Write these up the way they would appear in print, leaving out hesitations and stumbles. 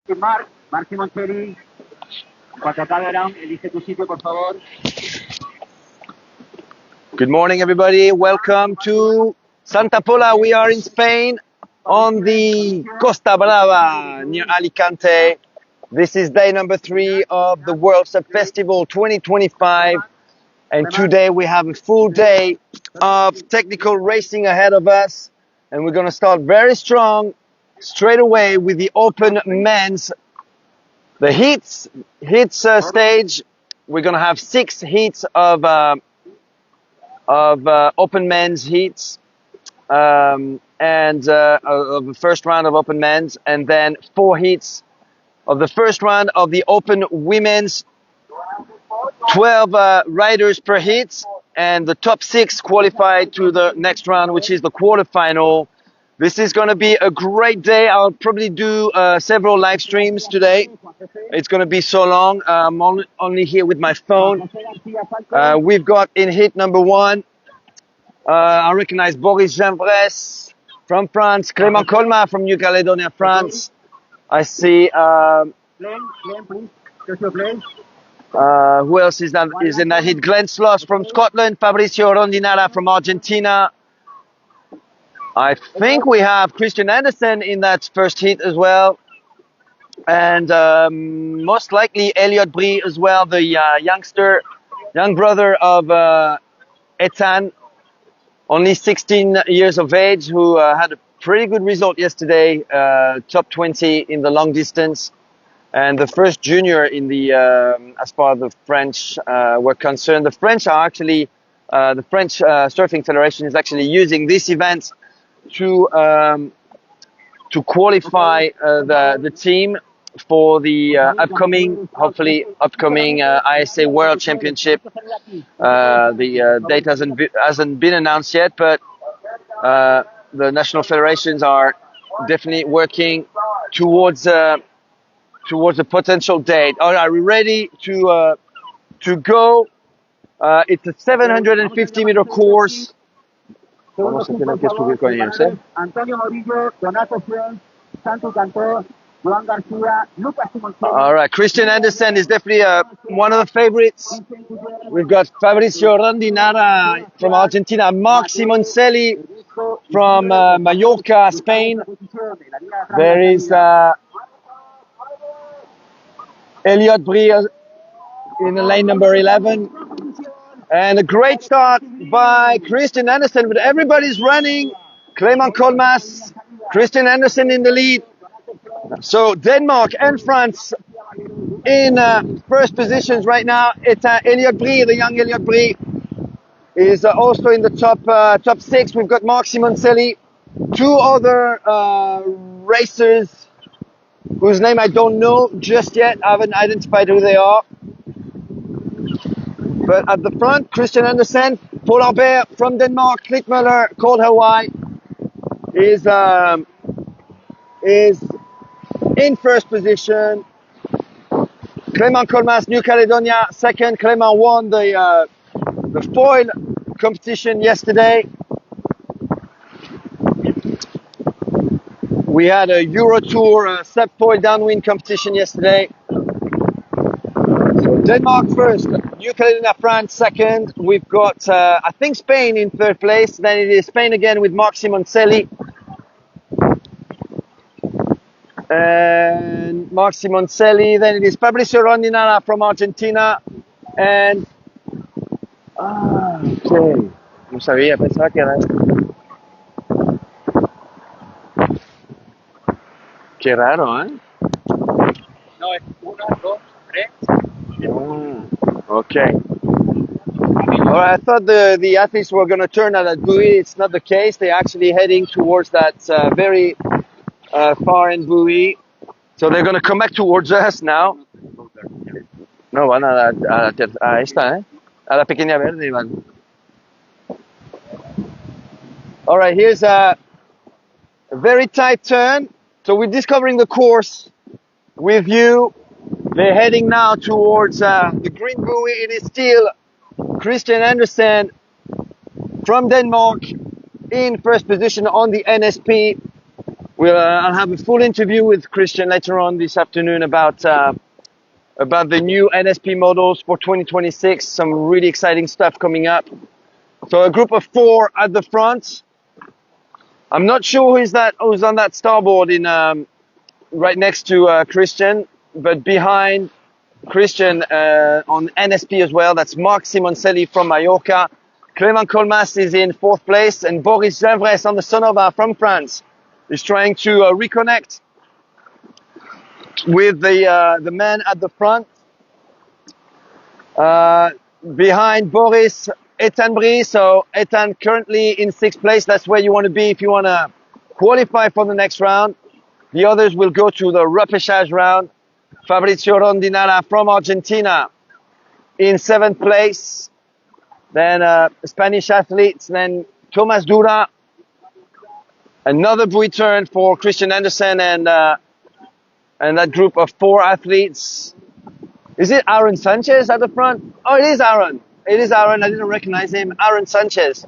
Embark, Máximo Cherry. Cuando acabe around, elige tu sitio, por favor. Good morning, everybody. Welcome to Santa Pola. We are in Spain on the Costa Brava near Alicante. This is day number 3 of the World SUP Festival 2025. And today we have a full day of technical racing ahead of us. And we're going to start very strong straight away with the open men's. The heats stage. We're going to have 6 heats of open men's heats and of the first round of open men's, and then 4 heats of the first round of the open women's. 12 riders per heat, and the top 6 qualify to the next round, which is the quarterfinal. This is going to be a great day. I'll probably do several live streams today. It's going to be so long. I'm only here with my phone. We've got in heat number 1, I recognize Boris Gimbrès from France, Clément Colma from New Caledonia, France. I see, who else is in that heat? Glenn Sloss from Scotland, Fabrizio Rondinara from Argentina. I think we have Christian Andersen in that first heat as well. And most likely Elliot Brie as well, the young brother of Ethan, only 16 years of age, who had a pretty good result yesterday, top 20 in the long distance, and the first junior in the, as far as the French were concerned. The French are actually, the French Surfing Federation is actually using this event to qualify the team for the hopefully upcoming ISA World Championship. The date hasn't been announced yet, but the national federations are definitely working towards a potential date. All right, we're ready to go. It's a 750-meter course. Vamos a tener que subir con ellos, ¿eh? Antonio Morillo, Donato Fuentes, Santo Cantó, Juan García, Lucas Simoncelli. All right, Christian Andersen is definitely one of the favorites. We've got Fabrizio Rondinara from Argentina, Marc Simoncelli from Mallorca, Spain. There is Elliot Brie in lane number 11. And a great start by Christian Andersen, but everybody's running. Clément Colmas, Christian Andersen in the lead. So Denmark and France in first positions right now. It's Elliot Brie, the young Elliot Brie, is also in the top 6. We've got Marc Simoncelli, 2 other racers whose name I don't know just yet. I haven't identified who they are. But at the front, Christian Andersen, Paul Albert from Denmark, Klit Møller, Cold Hawaii, is in first position. Clément Colmas, New Caledonia, second. Clément won the foil competition yesterday. We had a Euro Tour SUP foil downwind competition yesterday. So Denmark first, New Caledonia, France second. We've got, I think, Spain in third place. Then it is Spain again with Marc Simoncelli. And Marc Simoncelli. Then it is Fabrizio Rondinara from Argentina. And, okay. No sabía, pensaba que era esto. Qué raro, ¿eh? No, es 1, 2, 3. Okay. All right, I thought the athletes were going to turn at that buoy. It's not the case. They're actually heading towards that very far end buoy. So they're going to come back towards us now. No, van a esta, a la pequeña verde van. All right, here's a very tight turn. So we're discovering the course with you. They're heading now towards the green buoy. It is still Christian Andersen from Denmark in first position on the NSP. I'll have a full interview with Christian later on this afternoon about the new NSP models for 2026. Some really exciting stuff coming up. So a group of 4 at the front. I'm not sure who's on that starboard in right next to Christian, but behind Christian on NSP as well. That's Marc Simoncelli from Mallorca. Clément Colmas is in 4th place, and Boris Gevres on the Sonova from France is trying to reconnect with the man at the front. Behind Boris, Ethan Brie. So Ethan currently in 6th place. That's where you want to be if you want to qualify for the next round. The others will go to the repêchage round. Fabrizio Rondinara from Argentina in 7th place. Then Spanish athletes. Then Thomas Dura. Another buoy turn for Christian Andersen and that group of 4 athletes. Is it Aaron Sanchez at the front? Oh, it is Aaron. It is Aaron. I didn't recognize him. Aaron Sanchez,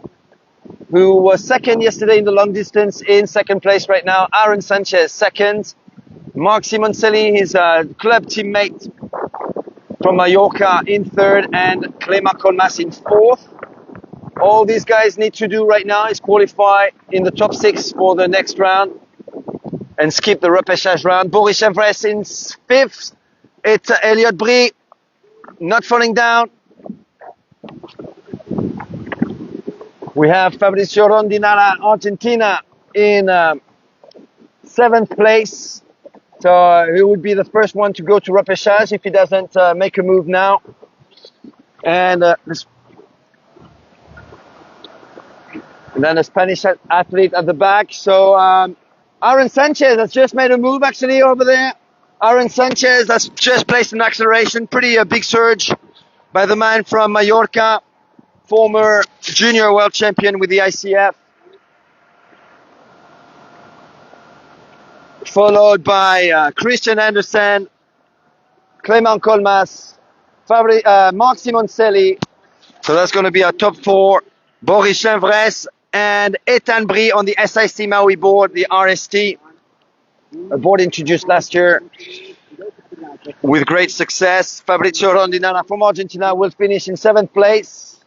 who was 2nd yesterday in the long distance, in 2nd place right now. Aaron Sanchez 2nd. Marc Simoncelli, his club teammate from Mallorca, in 3rd, and Clément Colmas in 4th. All these guys need to do right now is qualify in the top 6 for the next round and skip the repêchage round. Boris Gevres in 5th. It's Elliot Brie not falling down. We have Fabrizio Rondinara, Argentina, in 7th place. So he would be the first one to go to repêchage if he doesn't make a move now. And then a Spanish athlete at the back. So Aaron Sanchez has just made a move actually over there. Aaron Sanchez has just placed an acceleration. Pretty big surge by the man from Mallorca, former junior world champion with the ICF. Followed by Christian Andersen, Clément Colmas, Marc Simoncelli. So that's going to be our top 4. Boris Gevres and Ethan Brie on the SIC Maui board, the RST, a board introduced last year with great success. Fabrizio Rondinara from Argentina will finish in 7th place.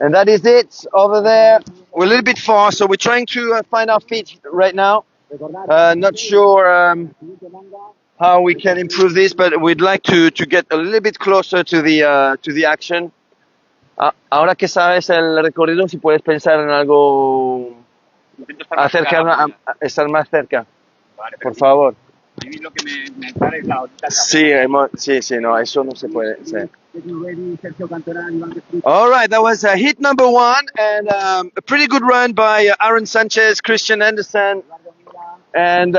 And that is it over there. We're a little bit far, so we're trying to find our feet right now. Not sure how we can improve this, but we'd like to get a little bit closer to the action. Ahora que sabes el recorrido, si puedes pensar en algo, estar más cerca, por favor. Sí, no, eso no se puede. Sí. All right, that was hit number 1, and a pretty good run by Aaron Sanchez, Christian Andersen, and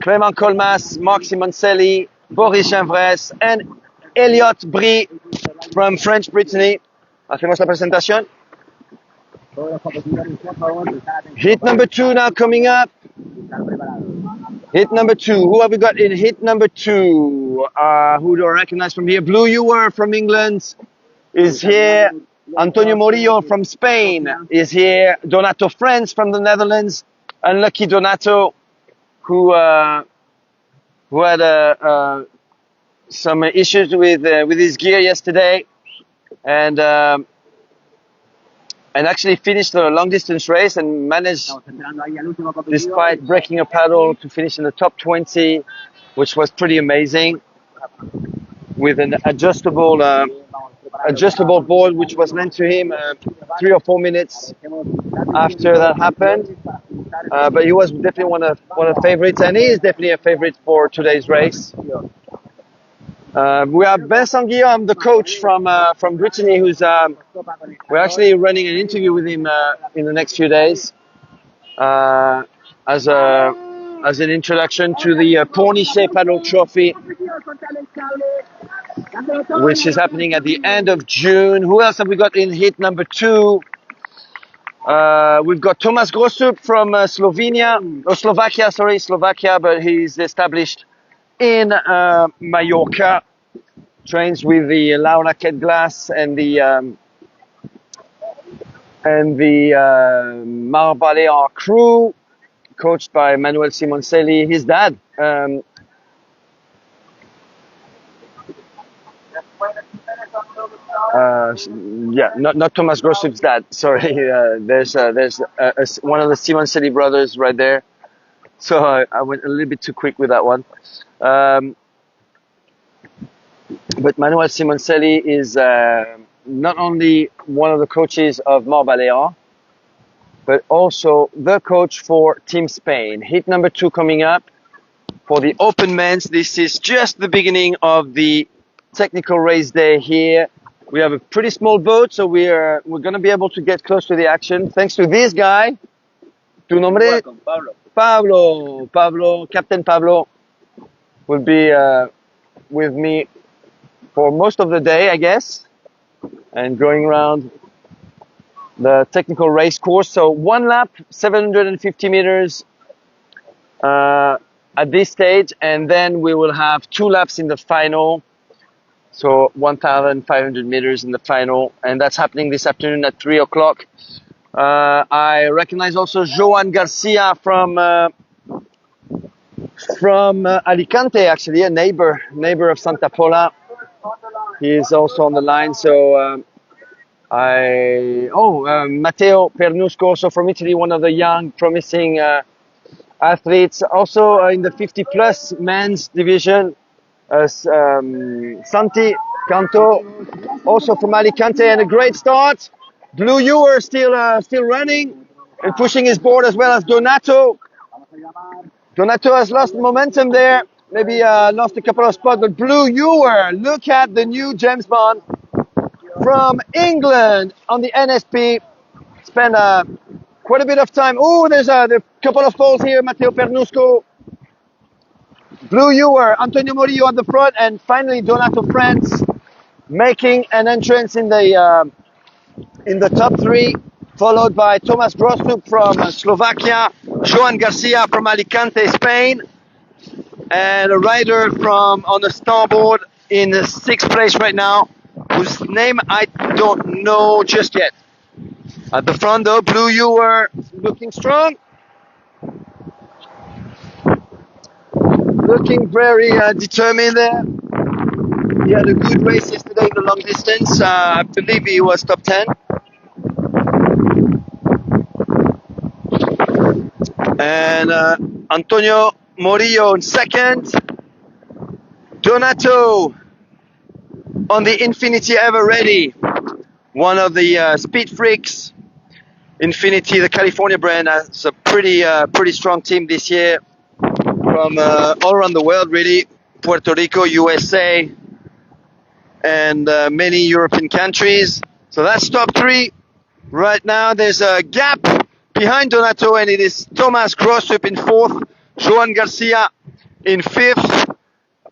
Clément Colmas, Marc Simoncelli, Boris Gevres, and Elliot Brie from French Brittany. Hacemos la presentación. Hit number 2 now coming up. Hit number 2. Who have we got in hit number 2? Who do I recognize from here? Blue, you were from England, is here. Antonio Morillo from Spain is here. Donato Friends from the Netherlands. Unlucky Donato, who had some issues with his gear yesterday, and actually finished the long distance race and managed, despite breaking a paddle, to finish in the top 20, which was pretty amazing, with an adjustable board, which was lent to him 3 or 4 minutes after that happened. But he was definitely one of the favorites, and he is definitely a favorite for today's race. We have Vincent Guillaume, the coach from Brittany, who's we're actually running an interview with him in the next few days as an introduction to the Pornichet Paddle Trophy, which is happening at the end of June. Who else have we got in hit number 2? We've got Tomas Grosup from Slovakia, but he's established in Mallorca, trains with the Laura Ketglass and and the Marbalear crew, coached by Manuel Simoncelli, his dad. Yeah, not Thomas Grossup's dad. Sorry, there's one of the Simoncelli brothers right there. So I went a little bit too quick with that one. But Manuel Simoncelli is not only one of the coaches of Marbalear, but also the coach for Team Spain. Heat number 2 coming up for the open men's. This is just the beginning of the technical race day here. We have a pretty small boat, so we're going to be able to get close to the action thanks to this guy. Tu nombre? Welcome, Pablo. Pablo, Captain Pablo, will be with me for most of the day, I guess, and going around the technical race course. So 1 lap, 750 meters at this stage, and then we will have 2 laps in the final. So 1,500 meters in the final, and that's happening this afternoon at 3 o'clock. I recognize also Joan Garcia from Alicante, actually, a neighbor of Santa Pola. He is also on the line. So Matteo Pernusco, also from Italy, one of the young, promising athletes. Also in the 50-plus men's division, Santi Canto, also from Alicante, and a great start. Blue Ewer still running and pushing his board, as well as Donato. Donato has lost momentum there, maybe lost a couple of spots, but Blue Ewer, look at the new James Bond from England on the NSP. Spent quite a bit of time. Oh, there's a couple of falls here. Matteo Pernusco, Blue Ewer, Antonio Morillo at the front, and finally Donato France making an entrance in the top 3, followed by Thomas Grossup from Slovakia, Joan Garcia from Alicante, Spain, and a rider on the starboard in 6th place right now, whose name I don't know just yet. At the front though, Blue Ewer looking strong. Looking very determined there. He had a good race yesterday in the long distance. I believe he was top 10. And Antonio Morillo in 2nd. Donato on the Infinity Ever Ready. One of the speed freaks. Infinity, the California brand, has a pretty strong team this year. From all around the world, really. Puerto Rico, USA, and many European countries. So that's top 3. Right now there's a gap behind Donato, and it is Thomas Grossup in 4th, Joan Garcia in 5th,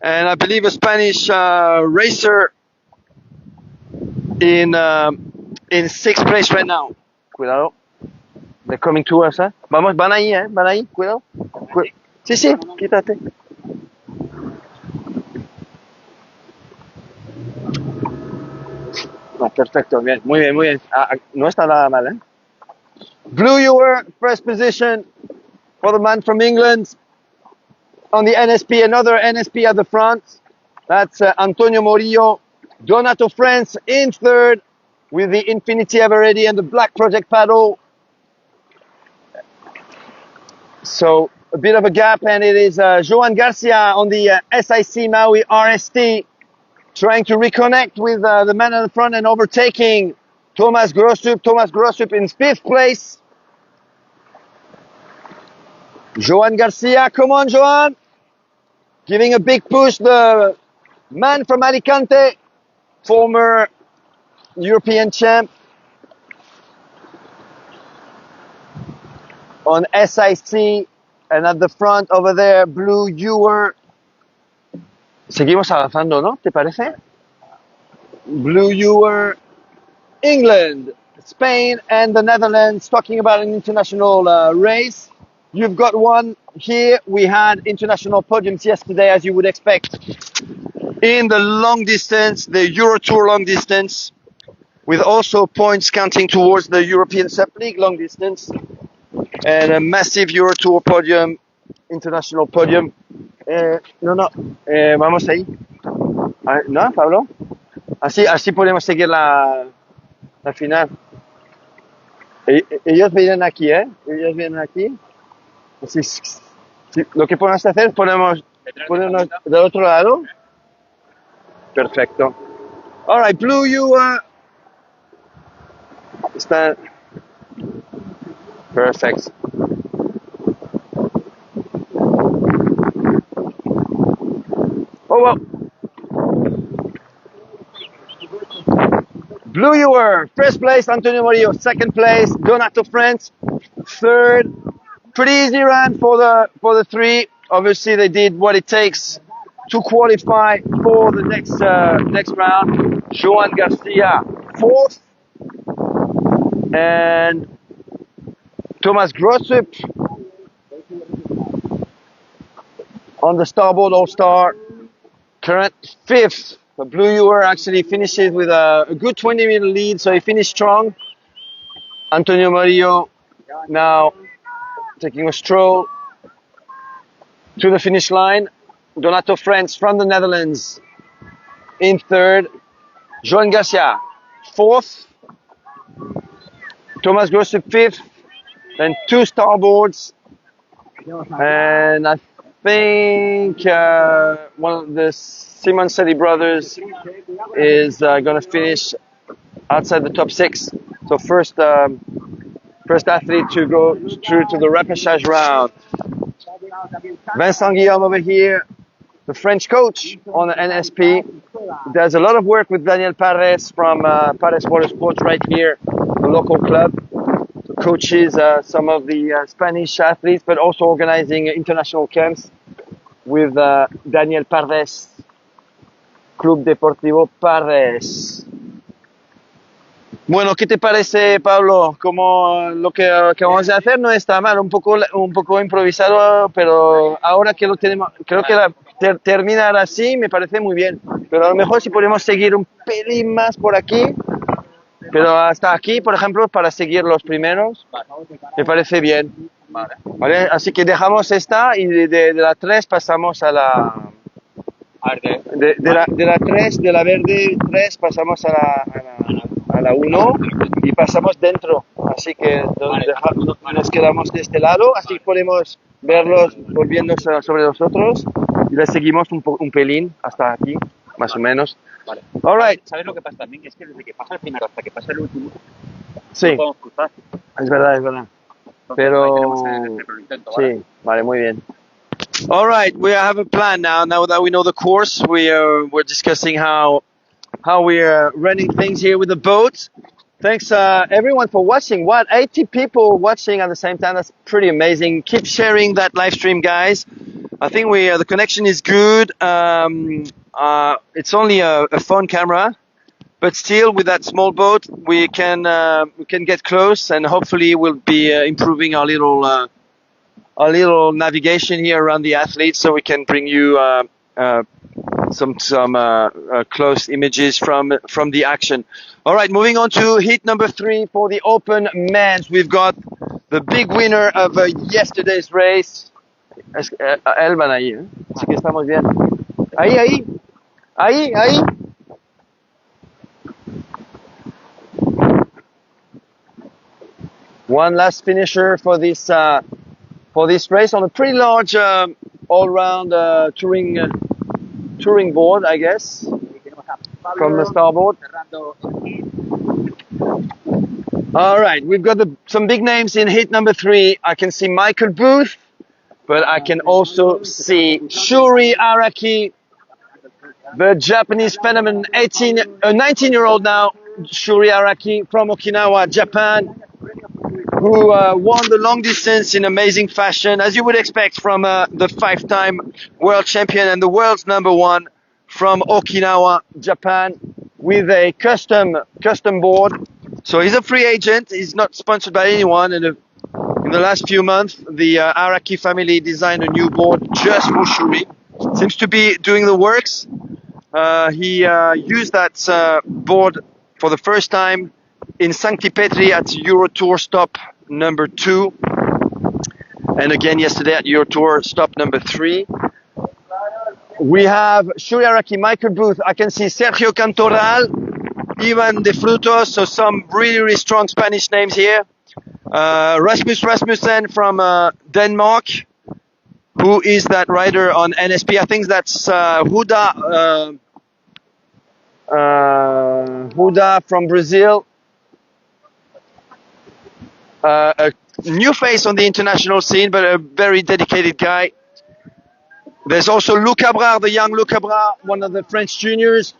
and I believe a Spanish racer in 6th place right now. Cuidado. They're coming to us, ¿eh? Van ahí, cuidado. Sí, quítate. No, perfecto, bien, muy bien. No está nada mal, ¿eh? Blue Ewer, first position for the man from England on the NSP, another NSP at the front. That's Antonio Morillo. Donato France in 3rd with the Infinity Ever Ready and the Black Project paddle. So a bit of a gap, and it is Joan Garcia on the SIC Maui RST trying to reconnect with the man at the front and overtaking Thomas Grossup. Thomas Grossup in 5th place. Joan Garcia, come on Joan. Giving a big push, the man from Alicante, former European champ on SIC, and at the front over there, Blue Ewer. Seguimos avanzando, ¿no? ¿Te parece? Blue Ewer, England, Spain, and the Netherlands, talking about an international race. You've got one here. We had international podiums yesterday, as you would expect, in the long distance, the Euro Tour long distance. with also points counting towards the European SUP League long distance and a massive Euro Tour podium, international podium. Vamos ahí. ¿No, Pablo? Así podemos seguir la final. Ellos vienen aquí, ¿eh? Ellos vienen aquí. Lo que podemos hacer es ponernos del otro lado. Perfecto. All right, Blue, you stand. Perfect. Oh well. Blue, you were first place. Antonio Murillo second place. Donato France third. Pretty easy run for the three. Obviously, they did what it takes to qualify for the next round. Joan Garcia fourth, and Thomas Grossup on the starboard all-star, current fifth. But Blue Ewer actually finishes with a good 20-minute lead, so he finished strong. Antonio Murillo now taking a stroll to the finish line. Donato France from the Netherlands in third. Joan Garcia fourth. Thomas Grossup fifth. Then two starboards. And I think one of the Simoncelli brothers is going to finish outside the top six. So first athlete to go through to the repêchage round. Vincent Guillaume over here, the French coach on the NSP. Does a lot of work with Daniel Pares from Pares Watersports right here, the local club. So coaches some of the Spanish athletes, but also organizing international camps with Daniel Pares, Club Deportivo Pares. Bueno, ¿qué te parece, Pablo? Como lo que acabamos de hacer no está mal, un poco improvisado, pero ahora que lo tenemos, creo que terminar así me parece muy bien. Pero a lo mejor si podemos seguir un pelín más por aquí, pero hasta aquí, por ejemplo, para seguir los primeros, me parece bien. Vale, así que dejamos esta y de la 3 pasamos a la... De la 3, de la verde 3 pasamos a la 1 y pasamos dentro. Así que nos quedamos de este lado, así podemos verlos volviendo sobre nosotros y les seguimos un pelín hasta aquí, más o menos. Vale. All right. ¿Sabes lo que pasa también? Es que desde que pasa el primero hasta que pasa el último, Sí, no podemos cruzar. es verdad. Entonces, Pero ahí tenemos el intento, ¿vale? sí, vale, muy bien. All right, we have a plan now. Now that we know the course, we're discussing how we are running things here with the boat. Thanks everyone for watching. What, 80 people watching at the same time? That's pretty amazing. Keep sharing that live stream, guys. I think the connection is good. It's only a phone camera, but still with that small boat, we can get close, and hopefully we'll be improving our little navigation here around the athletes, so we can bring you some close images from the action. All right, moving on to heat number 3 for the open men's. We've got the big winner of yesterday's race. Elles van ahí, ¿eh? Así que estamos bien. Ahí. One last finisher for this race on a pretty large all-round touring board, I guess, from the starboard. All right, we've got some big names in heat number 3. I can see Michael Booth, but I can also see Shuri Araki, the Japanese phenomenon, 19-year-old now, Shuri Araki from Okinawa, Japan, who won the long distance in amazing fashion, as you would expect from the 5-time world champion and the world's #1 from Okinawa, Japan, with a custom board. So he's a free agent. He's not sponsored by anyone. And in the last few months, the Araki family designed a new board just for Shuri. Seems to be doing the works. He used that board for the first time in Sancti Petri at Eurotour stop number 2. And again yesterday at Eurotour stop number 3. We have Shuri Araki, Michael Booth. I can see Sergio Cantoral, Ivan De Frutos, so some really, really strong Spanish names here. Rasmus Rasmussen from Denmark. Who is that rider on NSP? I think that's Huda from Brazil. A new face on the international scene, but a very dedicated guy. There's also Luc Cabral, the young Luc Cabral, one of the French juniors.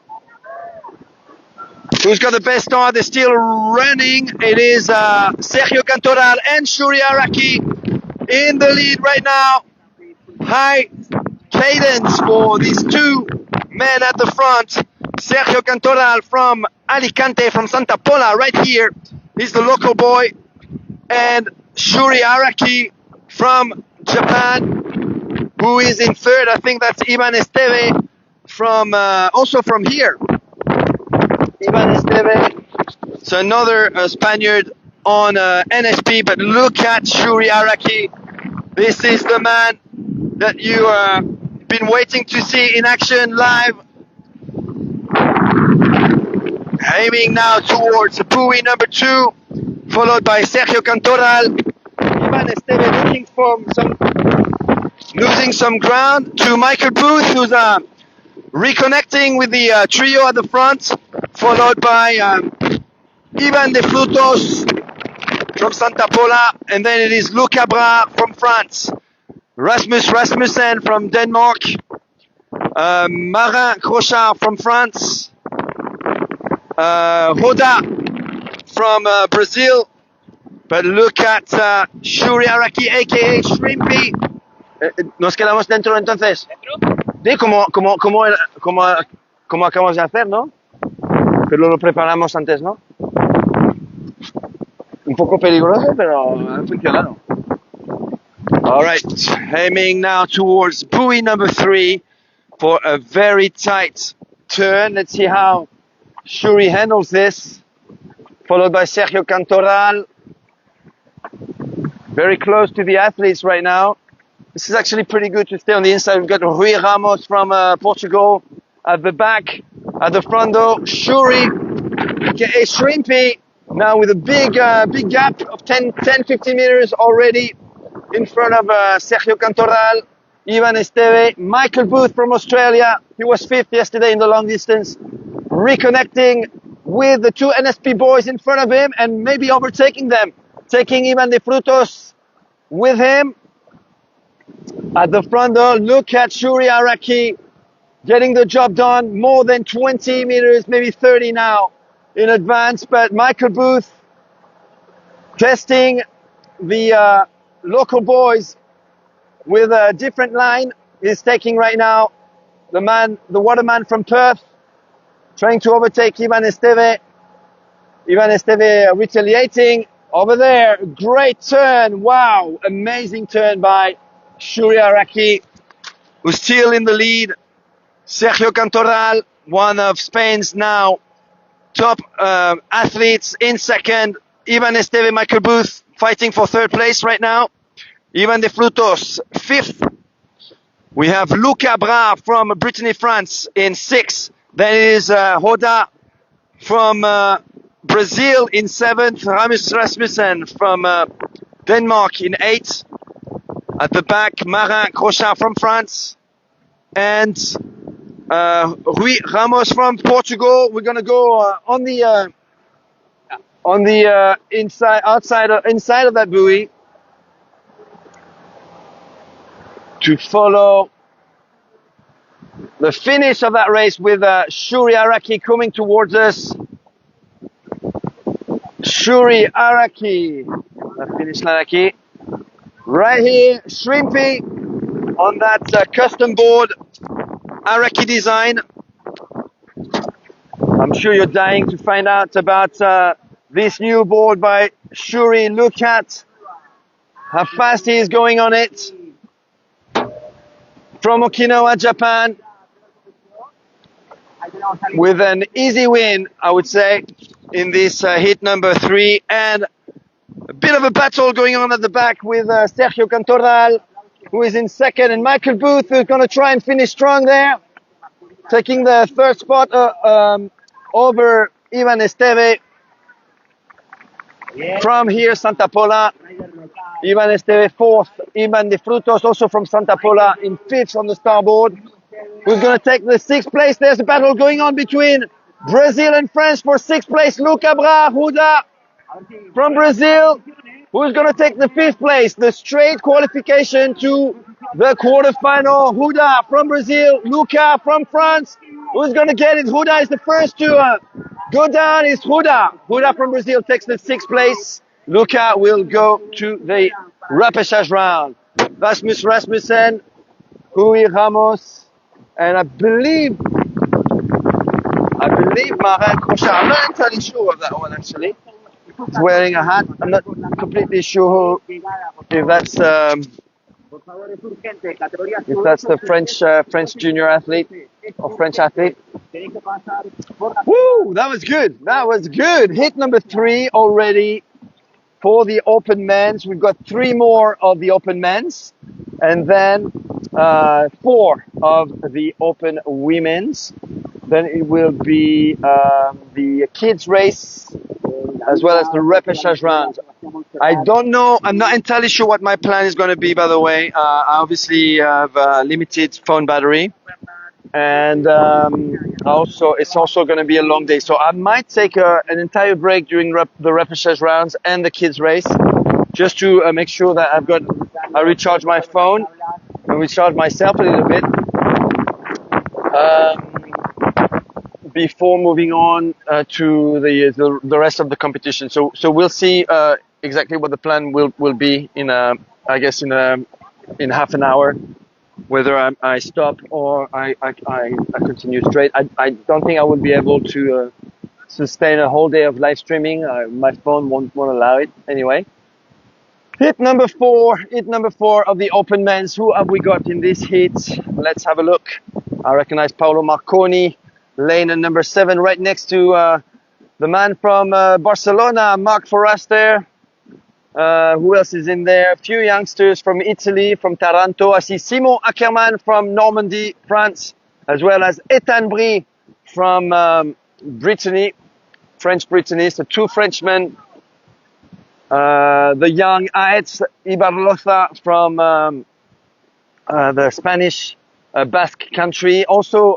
Who's got the best start? They're still running. It is Sergio Cantoral and Shuri Araki in the lead right now. High cadence for these two men at the front. Sergio Cantoral from Alicante, from Santa Pola, right here. He's the local boy. And Shuri Araki from Japan, who is in third. I think that's Ivan Esteve from also from here. Ivan Esteve. So another Spaniard on NSP, but look at Shuri Araki. This is the man that you been waiting to see in action live. Aiming now towards buoy number 2, followed by Sergio Cantoral. Ivan Esteve looking for losing some ground to Michael Booth, who's reconnecting with the trio at the front, followed by Ivan De Frutos from Santa Pola, and then it is Luc Cabral from France, Rasmus Rasmussen from Denmark, Marin Crochard from France, Hoda from Brazil, but look at Shuri Araki, aka Shrimpy. Nos quedamos dentro entonces. Sí, como acabamos de hacer, ¿no? Pero lo preparamos antes, ¿no? Un poco peligroso, pero ha funcionado. All right, aiming now towards buoy number 3 for a very tight turn. Let's see how Shuri handles this. Followed by Sergio Cantoral. Very close to the athletes right now. This is actually pretty good to stay on the inside. We've got Rui Ramos from Portugal at the back. At the front though, Shuri, aka Shrimpy, now with a big gap of 10-15 meters already in front of Sergio Cantoral, Ivan Esteve, Michael Booth from Australia. He was 5th yesterday in the long distance, reconnecting with the 2 NSP boys in front of him and maybe overtaking them, taking Ivan De Frutos with him. At the front though, look at Shuri Araki getting the job done, more than 20 meters, maybe 30 now in advance, but Michael Booth testing the local boys with a different line. He's taking right now the waterman from Perth, trying to overtake Ivan Esteve. Ivan Esteve retaliating over there. Great turn. Wow. Amazing turn by Shuri Araki, who's still in the lead. Sergio Cantoral, one of Spain's now top athletes, in second. Ivan Esteve, Michael Booth fighting for 3rd place right now. Ivan De Frutos, 5th. We have Luc Cabral from Brittany, France in 6th. Then it is Hoda from Brazil in 7th. Rasmussen from Denmark in 8th. At the back, Marin Crochard from France. And Rui Ramos from Portugal. We're gonna go on the inside of that buoy to follow the finish of that race with Shuri Araki coming towards us. Shuri Araki, la finish line aquí. Right here, Shrimpy on that custom board Araki design. I'm sure you're dying to find out about this new board by Shuri. Look at how fast he is going on it. From Okinawa, Japan, with an easy win, I would say. in this heat number 3, and a bit of a battle going on at the back with Sergio Cantoral, who is in second, and Michael Booth, who's going to try and finish strong there, taking the third spot over Ivan Esteve from here, Santa Pola. Ivan Esteve fourth, Ivan de Frutos, also from Santa Pola, in fifth on the starboard. Who's going to take the sixth place? There's a battle going on between Brazil and France for sixth place. Luca Huda from Brazil. Who's going to take the fifth place? The straight qualification to the quarterfinal. Huda from Brazil, Luca from France. Who's going to get it? Huda is the first to go down. Is Huda. Huda from Brazil takes the sixth place. Luca will go to the repechage round. Rasmus Rasmussen, Rui Ramos, and I believe Marin Crochet. I'm not entirely sure of that one actually. He's wearing a hat. I'm not completely sure if that's the French junior athlete or French athlete. Woo! That was good. That was good. Hit number 3 already for the open men's. We've got 3 more of the open men's, and then 4 of the open women's. Then it will be the kids race as well as the repechage round. I don't know. I'm not entirely sure what my plan is going to be, by the way. I obviously have a limited phone battery, and it's also going to be a long day. So I might take an entire break during the repechage rounds and the kids race, just to make sure that I recharge my phone and recharge myself a little bit. Before moving on to the rest of the competition. So we'll see exactly what the plan will be in half an hour, whether I stop or I continue straight. I don't think I will be able to sustain a whole day of live streaming. My phone won't allow it anyway. Hit number 4 of the open men's. Who have we got in this hit? Let's have a look. I recognize Paolo Marconi, lane number 7, right next to the man from Barcelona, Marc Forrester. Who else is in there? A few youngsters from Italy, from Taranto. I see Simon Ackermann from Normandy, France, as well as Ethan Brie from Brittany, French Brittany. So 2 Frenchmen. The young Aetz Ibarloza from the Spanish Basque country. Also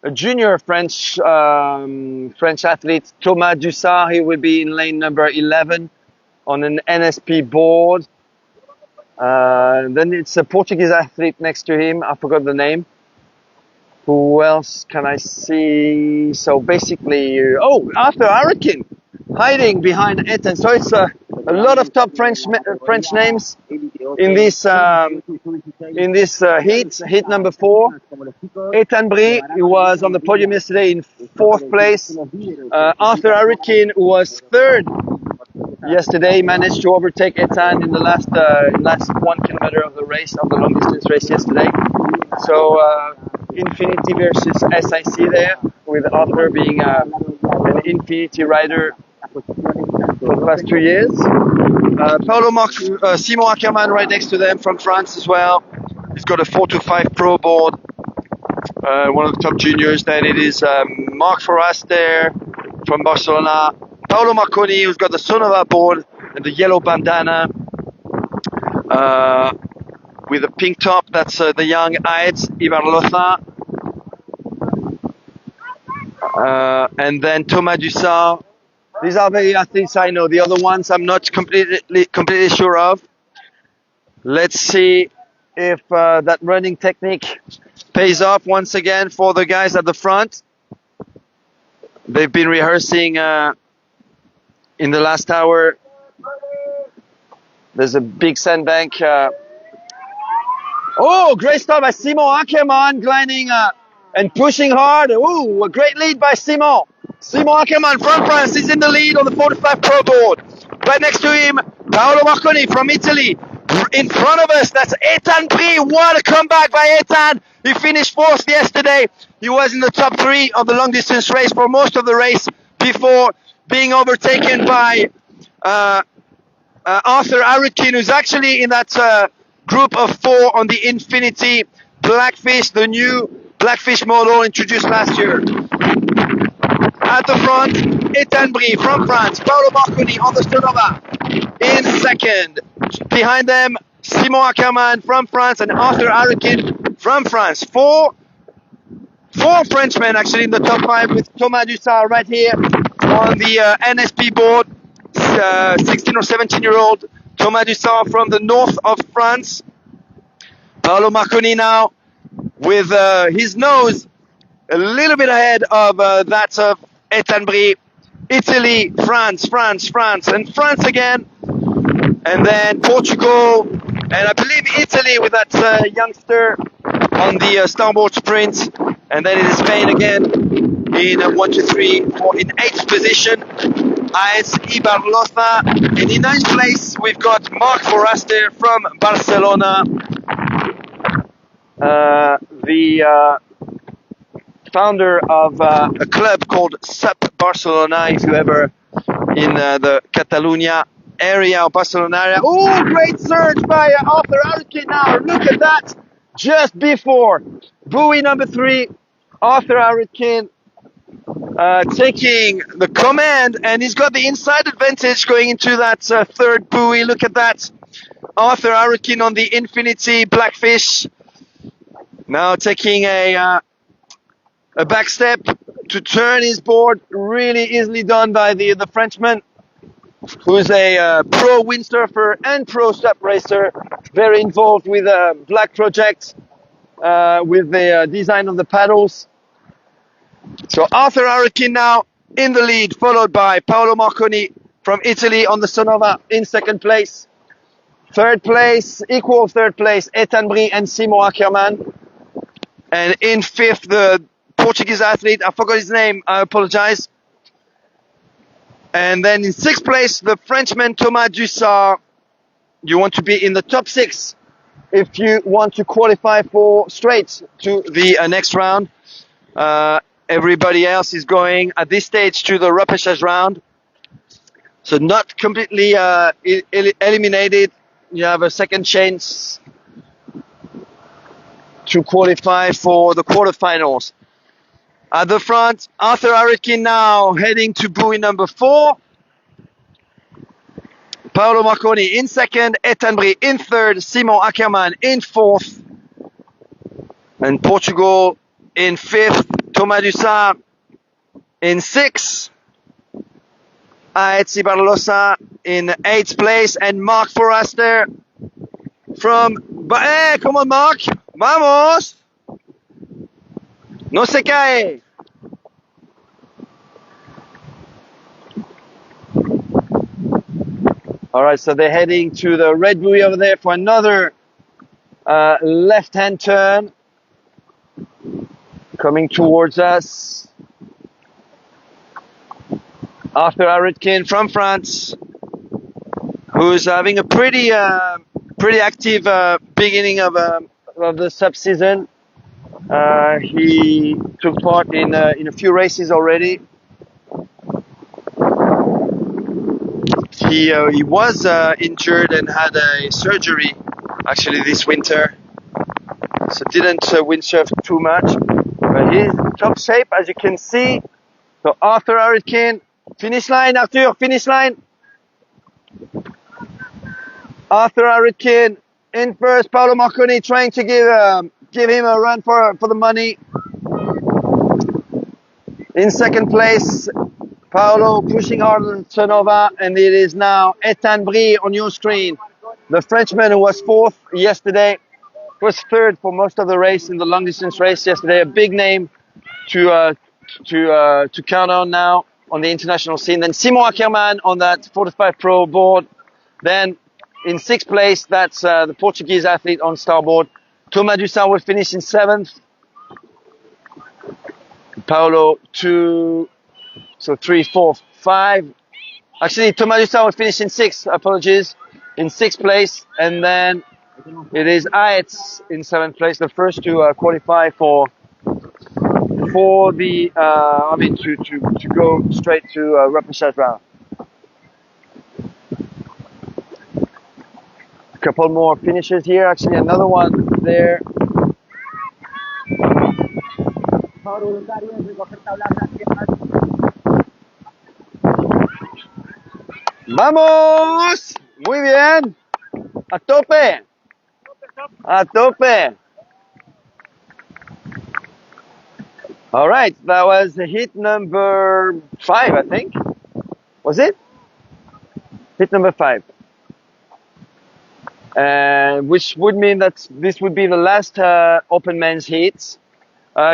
a junior French athlete, Thomas Dussard. He will be in lane number 11 on an NSP board. Then it's a Portuguese athlete next to him. I forgot the name. Who else can I see? So basically, Arthur Arakin, hiding behind Ethan. So it's a lot of top French names in this heat number 4. Ethan Brie, who was on the podium yesterday in 4th place. Arthur Arakin, who was 3rd yesterday, managed to overtake Ethan in the last 1 kilometer of the race, of the long distance race yesterday. So Infinity versus SIC there, with Arthur being an Infinity rider for the past 2 years. Simon Ackermann right next to them from France as well. He's got a 425 Pro board, one of the top juniors. Then it is Marc Forrester from Barcelona. Paolo Marconi, who's got the Sonova board and the yellow bandana with a pink top. That's the young Aetz Ibarloza. And then Thomas Dussard. These are the athletes I know. The other ones I'm not completely sure of. Let's see if that running technique pays off once again for the guys at the front. They've been rehearsing in the last hour. There's a big sandbank. Great start by Simon Ackermann, gliding and pushing hard. A great lead by Simon. Simon Ackermann from France is in the lead on the 45 Pro board. Right next to him, Paolo Marconi from Italy. In front of us, that's Ethan Brie. What a comeback by Ethan. He finished 4th yesterday. He was in the top 3 of the long distance race for most of the race before being overtaken by Arthur Arukin, who's actually in that group of 4 on the Infinity Blackfish, the new Blackfish model introduced last year. At the front, Etanbri from France, Paolo Marconi on the Stonova in second. Behind them, Simon Ackermann from France and Arthur Arukin from France. Four Frenchmen actually in the top 5 with Thomas Dussard right here on the NSP board. 16 or 17-year-old Thomas Dussard from the north of France. Paolo Marconi now with his nose a little bit ahead of that of Etanbri. Italy, France, and France again. And then Portugal, and I believe Italy with that youngster on the starboard sprint. And then it is Spain again in 1, 2, 3, 4 in 8th position. AS Ibarloza. And in 9th place, we've got Marc Foraster from Barcelona. The founder of a club called SUP Barcelona, if you ever in the Catalonia area or Barcelona area. Oh, great surge by Arthur Arukin now. Look at that. Just before buoy number 3, Arthur Arukin taking the command, and he's got the inside advantage going into that 3rd buoy. Look at that. Arthur Arukin on the Infinity Blackfish. Now taking a back step to turn his board. Really easily done by the Frenchman, who's a pro windsurfer and pro SUP racer, very involved with Black Project, with the design of the paddles. So Arthur Arukin now in the lead, followed by Paolo Marconi from Italy on the Sonova in 2nd place. 3rd place, equal 3rd place, Etanbri and Simon Ackermann. And in 5th, the Portuguese athlete, I forgot his name, I apologize. And then in 6th place, the Frenchman Thomas Dussard. You want to be in the top 6 if you want to qualify for straight to the next round. Everybody else is going at this stage to the repêchage round. So not completely eliminated. You have a second chance to qualify for the quarterfinals. At the front, Arthur Arukin now heading to buoy number 4. Paolo Marconi in 2nd, Etanbri in 3rd, Simon Ackermann in 4th, and Portugal in 5th, Thomas Dussard in 6th, AS Ibarloza in 8th place, and Marc Foraster from... Hey, come on Marc! Vamos! No se cae! Alright, so they're heading to the red buoy over there for another left-hand turn. Coming towards us. Arthur Arukin from France, who's having a pretty active beginning of the SUP season. He took part in a few races already. He was injured and had a surgery actually this winter, so didn't windsurf too much. But he's in top shape, as you can see. So Arthur Arukin, finish line, Arthur, finish line. Arthur Arukin in first. Paolo Marconi trying to give him a run for the money. In 2nd place, Paolo pushing hard on Sonova, and it is now Etanbri on your screen. The Frenchman who was 4th yesterday was 3rd for most of the race in the long distance race yesterday. A big name to count on now on the international scene. Then Simon Ackermann on that 45 Pro board. Then in 6th place, that's the Portuguese athlete on starboard. Thomas Dussard will finish in 7th. Paolo 2, so 3, 4, 5. Actually, Thomas Dussard will finish in 6th. Apologies, in 6th place, and then it is Aetz in 7th place, the first to qualify for for the, to go straight to repechage round. A couple more finishes here. Actually, another one there. Vamos, muy bien, a tope, a tope. All right, that was hit number 5, I think. Was it? Hit number 5. Which would mean that this would be the last open men's heats.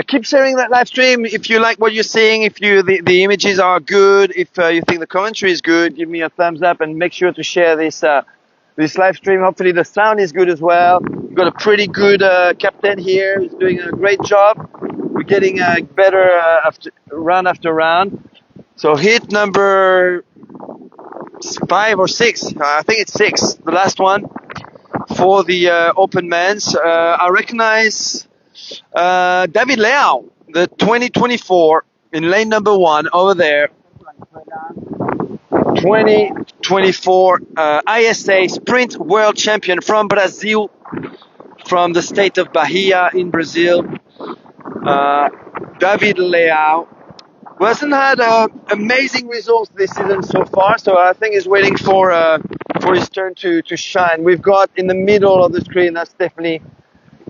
Keep sharing that live stream if you like what you're seeing, if the images are good, if you think the commentary is good, give me a thumbs up and make sure to share this live stream. Hopefully the sound is good as well. We've got a pretty good captain here who's doing a great job. We're getting better round after round. So hit number 5 or 6, I think it's 6, the last one for the open men's. I recognize David Leao, the 2024 in lane number 1 over there. 2024 ISA Sprint World Champion from Brazil, from the state of Bahia in Brazil. David Leao hasn't had amazing results this season so far, so I think he's waiting for his turn to shine. We've got in the middle of the screen, that's definitely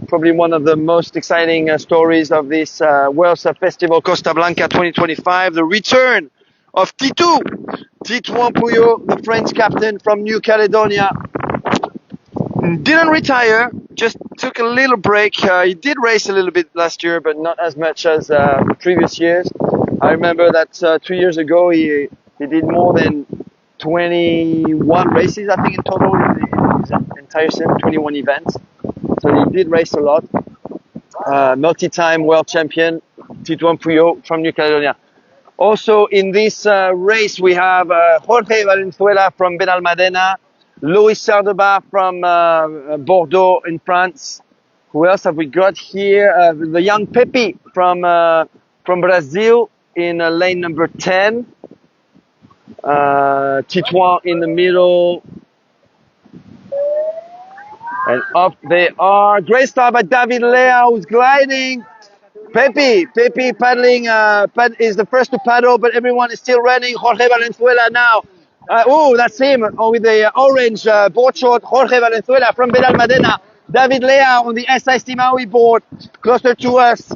probably one of the most exciting stories of this World SUP Festival Costa Blanca 2025, the return of Titouan Pouilleot, the French captain from New Caledonia. Didn't retire, just took a little break. He did race a little bit last year, but not as much as previous years. I remember that 2 years ago he did more than 21 races, I think, in total in his entire season, 21 events. So he did race a lot. Multi-time world champion, Titouan Pouilleot from New Caledonia. Also in this race we have Jorge Valenzuela from Benalmádena, Luis Sardebar from Bordeaux in France. Who else have we got here? The young Pepe from Brazil in lane number 10. Titouan in the middle. And up they are. Great start by David Leao, who's gliding. Pepe paddling, is the first to paddle, but everyone is still running. Jorge Valenzuela now. That's him with the orange board short. Jorge Valenzuela from Benalmádena. David Leao on the SIC Maui board, closer to us,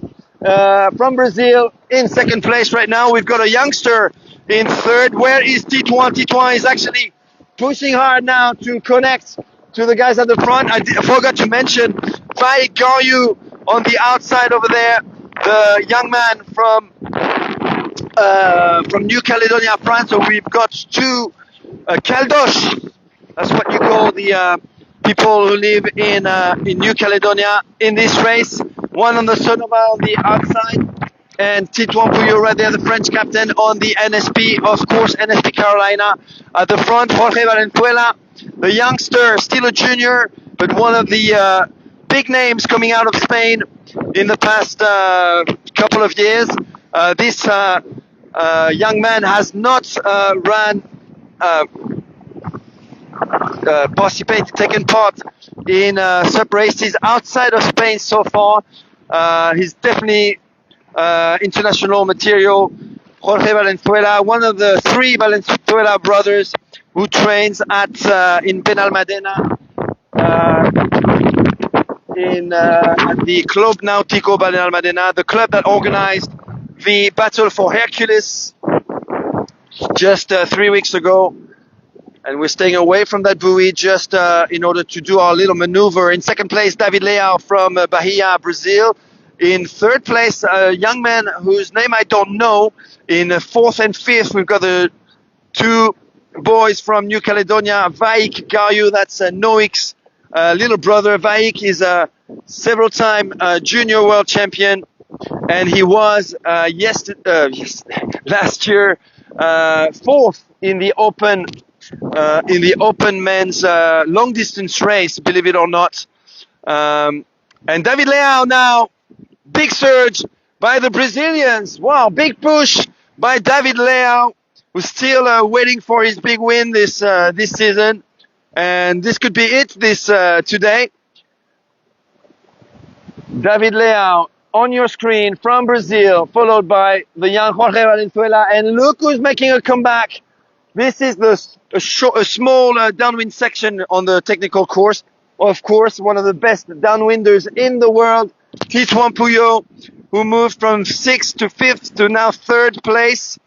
from Brazil, in second place right now. We've got a youngster in third. Where is Titouan? Titouan is actually pushing hard now to connect to the guys at the front. I forgot to mention Vaik Garyu on the outside over there, the young man from New Caledonia, France. So we've got 2 Caldoche, that's what you call the people who live in New Caledonia in this race. One on the Sonoma on the outside, and Titouan Pouilleot right there, the French captain on the NSP, of course, NSP Carolina. At the front, Jorge Valenzuela, the youngster, still a junior, but one of the big names coming out of Spain in the past couple of years. This young man has not taken part in SUP races outside of Spain so far. He's definitely international material. Jorge Valenzuela, one of the 3 Valenzuela brothers who trains at in Benalmádena, at the Club Náutico Benalmádena, the club that organized the Battle for Hercules just 3 weeks ago. And we're staying away from that buoy just in order to do our little maneuver. In second place, David Leao from Bahia, Brazil. In third place, a young man whose name I don't know. In fourth and fifth, we've got the 2 boys from New Caledonia, Vaik Garyu, that's Noik's little brother. Vaik is a several-time junior world champion, and he was last year 4th in the open men's long distance race, believe it or not. And David Leao now, big surge, by the Brazilians. Wow, big push by David Leão, who's still waiting for his big win this season. And this could be it today. David Leão on your screen from Brazil, followed by the young Jorge Valenzuela. And look who's making a comeback. This is a small downwind section on the technical course. Of course, one of the best downwinders in the world, Titouan Pouilleau, who moved from 6th to 5th to now 3rd place.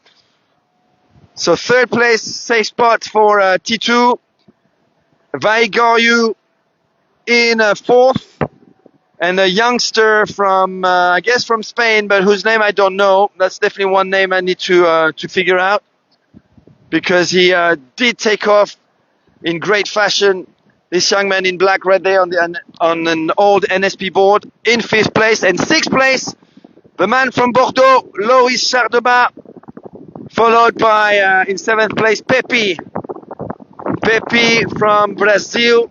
So 3rd place, safe spot for Titou. Vaigoryu in 4th. And a youngster from, I guess from Spain, but whose name I don't know. That's definitely one name I need to figure out. Because he did take off in great fashion. This young man in black right there on an old NSP board in 5th place. And 6th place, the man from Bordeaux, Loïs Chardeba, followed by, in 7th place, Pepe. Pepe from Brazil,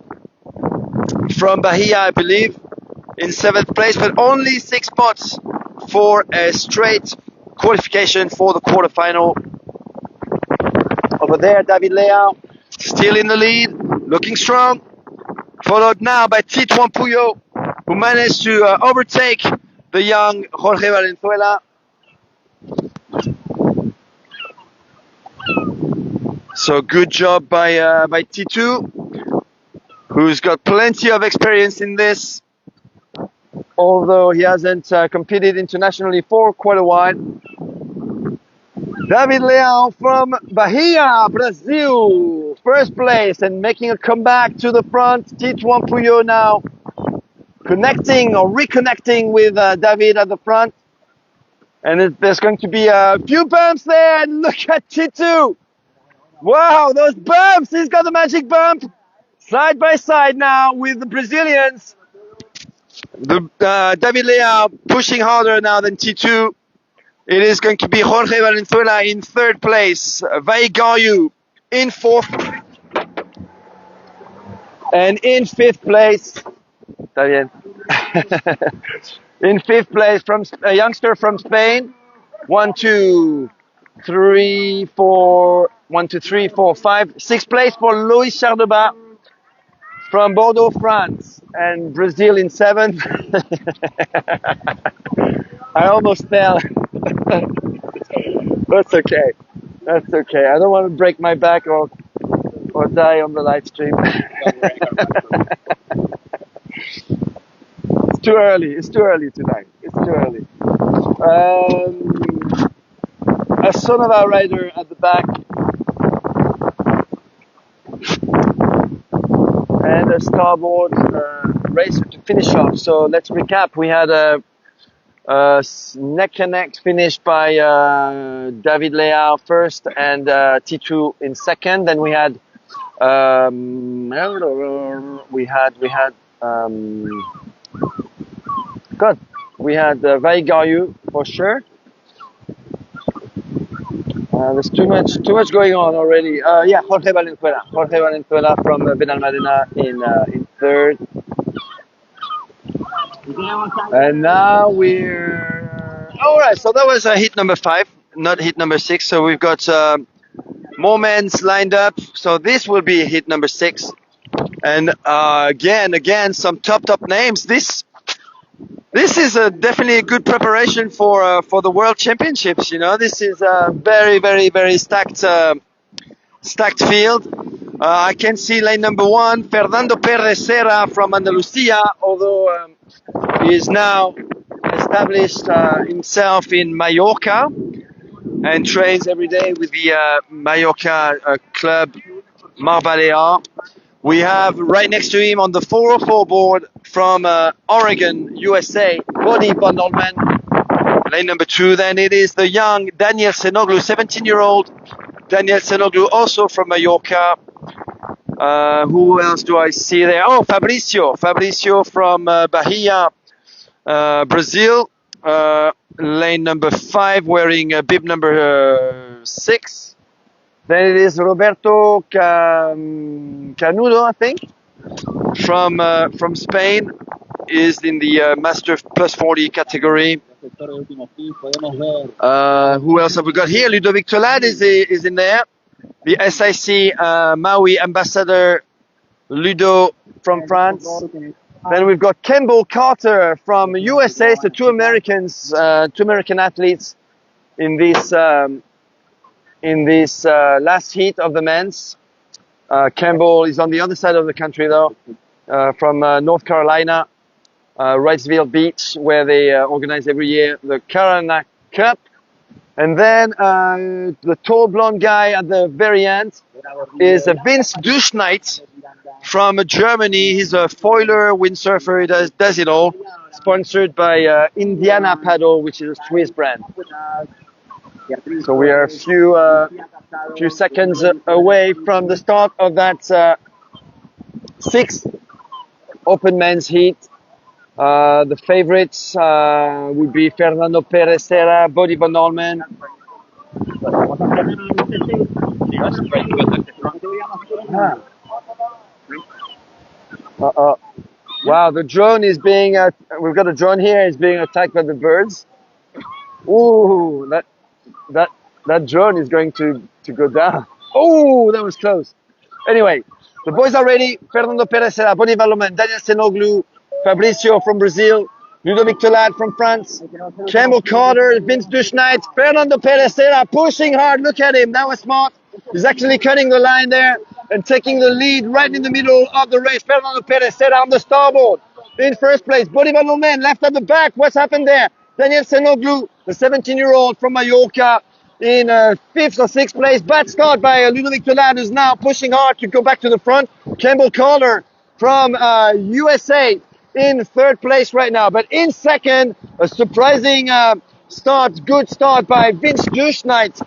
from Bahia, I believe, in 7th place, but only 6 spots for a straight qualification for the quarterfinal. Over there, David Leão, still in the lead, looking strong, followed now by Titouan Pouilleau, who managed to overtake the young Jorge Valenzuela. So good job by Titou, who's got plenty of experience in this, although he hasn't competed internationally for quite a while. David Leão from Bahia, Brazil, 1st place and making a comeback to the front. Titouan Pouilleau now connecting or reconnecting with David at the front. And there's going to be a few bumps there, and look at Titou. Wow, those bumps! He's got the magic bump. Side by side now with the Brazilians. David Leão pushing harder now than Titou. It is going to be Jorge Valenzuela in 3rd place. Vaigoryu in 4th. And in 5th place, está bien. In 5th place from a youngster from Spain. 1, 2, 3, 4, 1, 2, 3, 4, 5. 6th place for Loïs Chardeba from Bordeaux, France. And Brazil in 7th. I almost fell. That's okay. That's okay. I don't want to break my back or die on the live stream. It's too early. It's too early tonight. It's too early. A son of our rider at the back. And a starboard racer to finish off. So let's recap. We had a neck and neck finish by David Leão first and Titou in 2nd. Then we had Vaigoryu for sure. There's too much going on already. Jorge Valenzuela from Benalmádena in 3rd. And now we're alright. So that was hit number 5, not hit number 6. So we've got more men's lined up. So this will be hit number 6. And again, some top names. This is definitely a good preparation for the World Championships. You know, this is a very stacked field. I can see lane number 1, Fernando Perez Serra from Andalusia, although he is now established himself in Mallorca and trains every day with the Mallorca club Mar Balear. We have right next to him on the 404 board from Oregon, USA, Body Bondelman, lane number 2. Then it is the young Daniel Senoglu, 17-year-old Daniel Senoglu, also from Mallorca. Who else do I see there? Oh, Fabricio from Bahia, Brazil, lane number 5, wearing bib number 6. Then it is Roberto Canudo, I think, from Spain, is in the Master Plus 40 category. Who else have we got here? Ludovic Tolad is in there. The SIC Maui ambassador Ludo from France. Then we've got Campbell Carter from USA. So two American athletes in this last heat of the men's. Campbell is on the other side of the country though, from North Carolina, Wrightsville Beach, where they organize every year the Carolina Cup. And then the tall blonde guy at the very end is Vince Duschneit from Germany. He's a foiler, windsurfer, he does it all. Sponsored by Indiana Paddle, which is a Swiss brand. So we are a few seconds away from the start of that sixth open men's heat. The favorites would be Fernando Perez Serra, Bodie Van Olmen. Wow, the drone is being, we've got a drone here, is being attacked by the birds. Ooh, that drone is going to go down. Oh, that was close. Anyway, the boys are ready. Fernando Perez Serra, Bodie Van Olmen, Daniel Senoglu, Fabricio from Brazil, Ludovic Tolad from France, Campbell Carter, Vince Duschneit, Fernando Perez Serra pushing hard. Look at him, that was smart. He's actually cutting the line there and taking the lead right in the middle of the race. Fernando Perez Serra on the starboard in first place. Bodie Van Olmen left at the back. What's happened there? Daniel Senoglu, the 17-year-old from Mallorca, in fifth or sixth place. Bad start by Ludovic Tolad, who's now pushing hard to go back to the front. Campbell Carter from USA in third place right now, but in second, a surprising good start by Vince Duschneit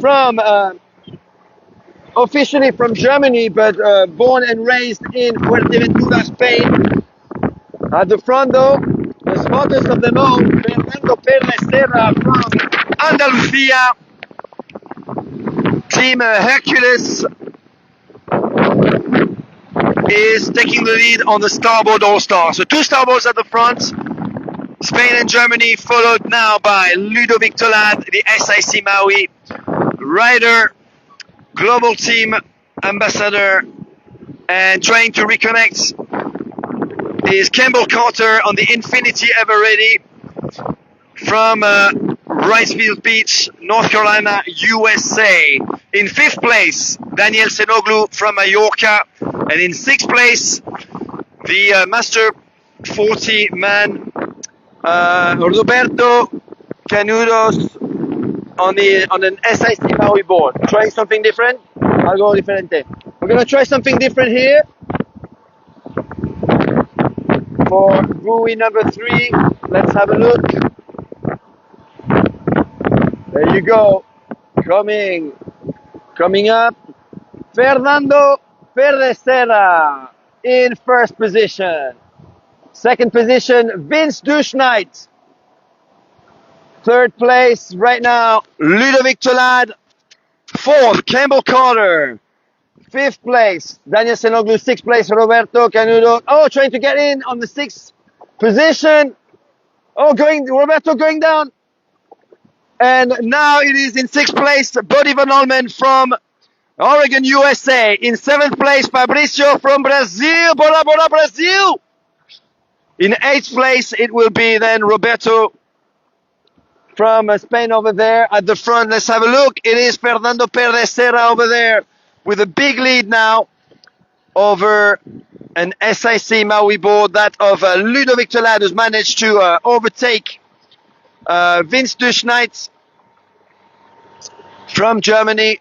from officially from Germany, but born and raised in Fuerteventura, Spain. At the front though, the smartest of them all, Fernando Perez Serra from Andalusia, Team Hercules, is taking the lead on the starboard all-star. So two starboards at the front, Spain and Germany, followed now by Ludovic Tolad, the SIC Maui rider, global team ambassador, and trying to reconnect is Campbell Carter on the Infinity Ever Ready from Wrightsville Beach, North Carolina, USA. In fifth place, Daniel Senoglu from Mallorca. And in sixth place, the Master 40 man, Roberto Canudos on an SIC Maui board. Trying something different? Algo diferente. We're going to try something different here. For buoy number 3, let's have a look. There you go. Coming up, Fernando Perez Serra in first position. Second position, Vince Duschneit. Third place right now, Ludovic Tolad. Fourth, Campbell Carter. Fifth place, Daniel Senoglu. Sixth place, Roberto Canudo. Oh, trying to get in on the sixth position. Oh, Roberto going down. And now it is in sixth place, Bodie Van Olmen from Oregon, USA. In seventh place, Fabricio from Brazil. Bora, bora, Brazil. In eighth place, it will be then Roberto from Spain over there. At the front, let's have a look. It is Fernando Perez Serra over there with a big lead now over an SIC Maui board, that of Ludovic Tolad, who's managed to overtake Vince Duschneit from Germany.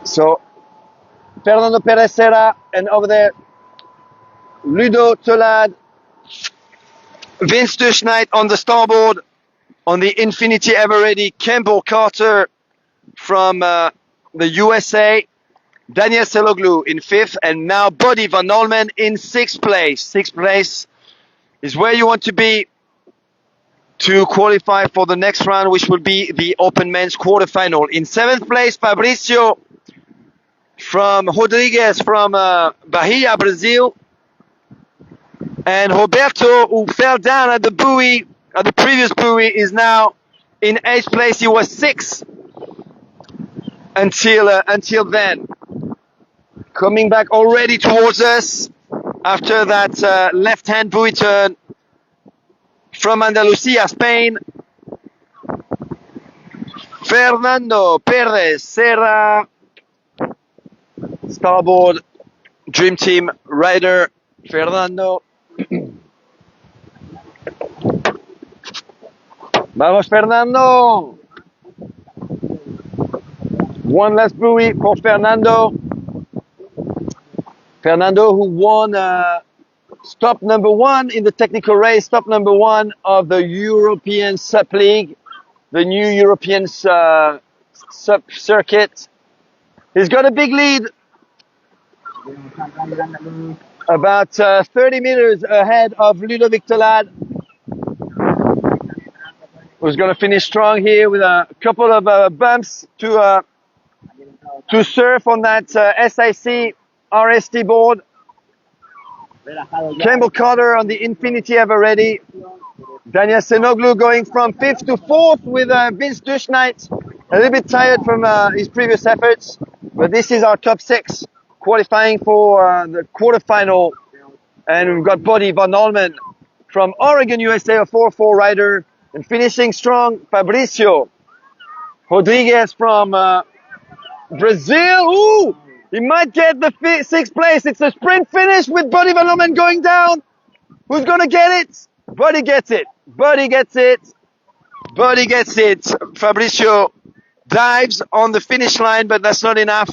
So Fernando Perez Serra, and over there Ludo Tolad, Vince Duschneit on the starboard on the Infinity Ever Ready, Campbell Carter from the USA, Daniel Senoglu in fifth, and now Bodie Van Olmen in sixth place. Sixth place is where you want to be to qualify for the next round, which will be the Open Men's quarterfinal. In seventh place, Fabricio Rodriguez from Bahia, Brazil. And Roberto, who fell down at the buoy, at the previous buoy, is now in 8th place. He was 6th until then. Coming back already towards us after that left-hand buoy turn from Andalusia, Spain. Fernando Perez Serra, starboard Dream Team rider Fernando. Vamos Fernando! One last buoy for Fernando. Fernando, who won stop number 1 in the technical race, stop number 1 of the European SUP League, the new European SUP circuit. He's got a big lead, about 30 meters ahead of Ludovic Tolad, who's going to finish strong here with a couple of bumps to surf on that SIC RST board. Campbell Carter on the Infinity ever ready. Daniel Senoglu going from 5th to 4th with Vince Duschnight. A little bit tired from his previous efforts, but this is our top 6 qualifying for the quarterfinal. And we've got Buddy Van Olmen from Oregon, USA, a 4-4 rider, and finishing strong, Fabricio Rodriguez from Brazil. Ooh, he might get the 6th place. It's a sprint finish with Buddy Van Olmen going down. Who's gonna get it? Buddy gets it. Buddy gets it. Buddy gets it. Fabricio dives on the finish line, but that's not enough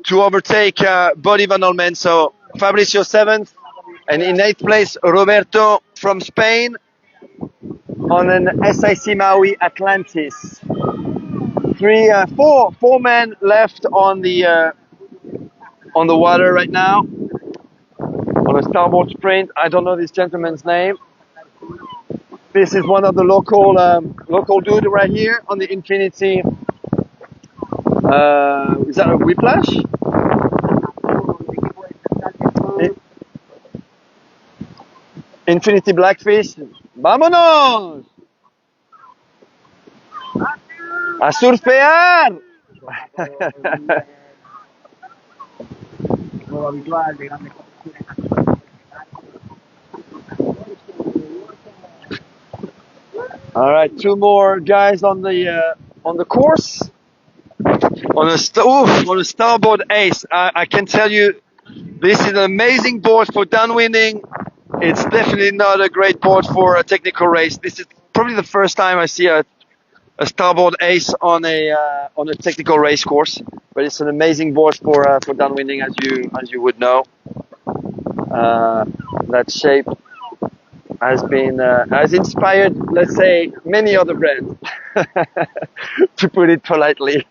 to overtake Buddy Van Olmen. So Fabricio 7th, and in 8th place Roberto from Spain on an SIC Maui Atlantis. Four men left on the water right now on a starboard sprint. I don't know this gentleman's name. This is one of the local dude right here on the Infinity. Is that a Whiplash? Infinity Blackfish. ¡Vámonos! ¡A surfear! All right, 2 more guys on the course. On a starboard ace. I can tell you, this is an amazing board for downwinding. It's definitely not a great board for a technical race. This is probably the first time I see a starboard ace on a technical race course, but it's an amazing board for downwinding, as you would know. That shape has inspired, let's say, many other brands, to put it politely.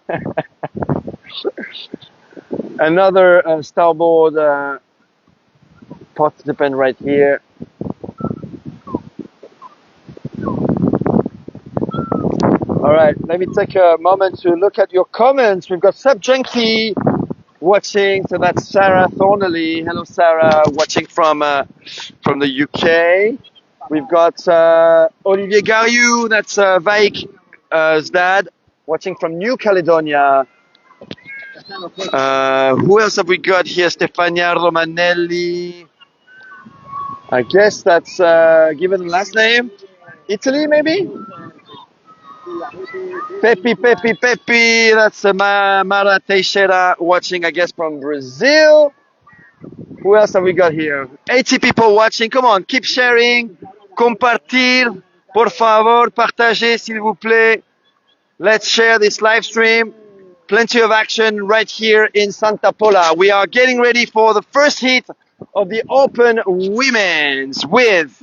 Another starboard participant right here. All right, let me take a moment to look at your comments. We've got Sub Junkie watching, so that's Sarah Thornley. Hello, Sarah, watching from the UK. We've got Olivier Gariou, that's Vaik's dad, watching from New Caledonia. Who else have we got here? Stefania Romanelli. I guess that's given the last name. Italy, maybe? Pepi. That's Mara Teixeira watching, I guess, from Brazil. Who else have we got here? 80 people watching. Come on, keep sharing. Compartir. Por favor, partagez, s'il vous plaît. Let's share this live stream. Plenty of action right here in Santa Pola. We are getting ready for the first heat of the Open Women's with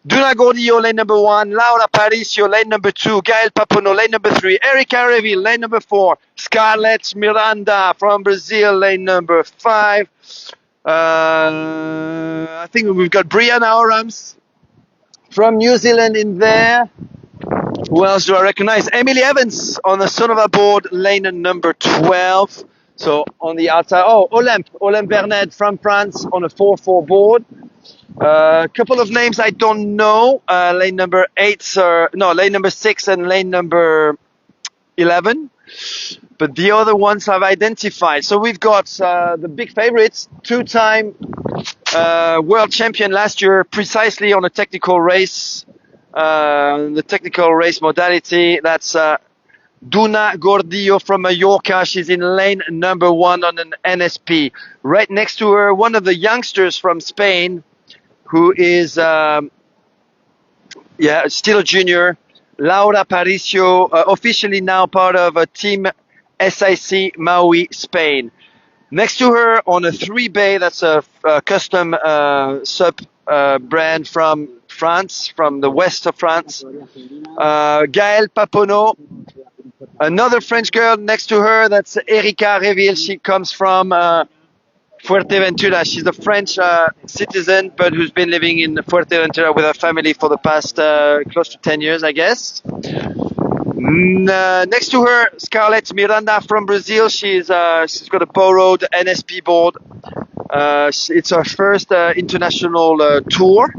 Duna Gordillo, lane number 1, Laura Paricio, lane number 2, Gael Papono, lane number 3, Erika Reville, lane number 4, Scarlett Miranda from Brazil, lane number 5. I think we've got Brianna Orams from New Zealand in there. Who else do I recognize? Emily Evans on the Sonova board, lane number 12. So on the outside, Olympe Bernet from France on a 4-4 board. A couple of names I don't know. Lane number 6 and lane number 11. But the other ones I've identified. So we've got the big favorites, two-time world champion last year, precisely on a technical race, the technical race modality. That's Duna Gordillo from Mallorca. She's in lane number 1 on an NSP. Right next to her, one of the youngsters from Spain, who is still a junior, Laura Paricio, officially now part of Team SIC Maui, Spain. Next to her on a 3-bay, that's a custom SUP brand from France, from the west of France. Gaëlle Paponneau, another French girl next to her, that's Erika Reville. She comes from Fuerteventura. She's a French citizen, but who's been living in Fuerteventura with her family for the past close to 10 years, I guess. Next to her, Scarlett Miranda from Brazil. She's got a borrowed NSP board. It's her first international tour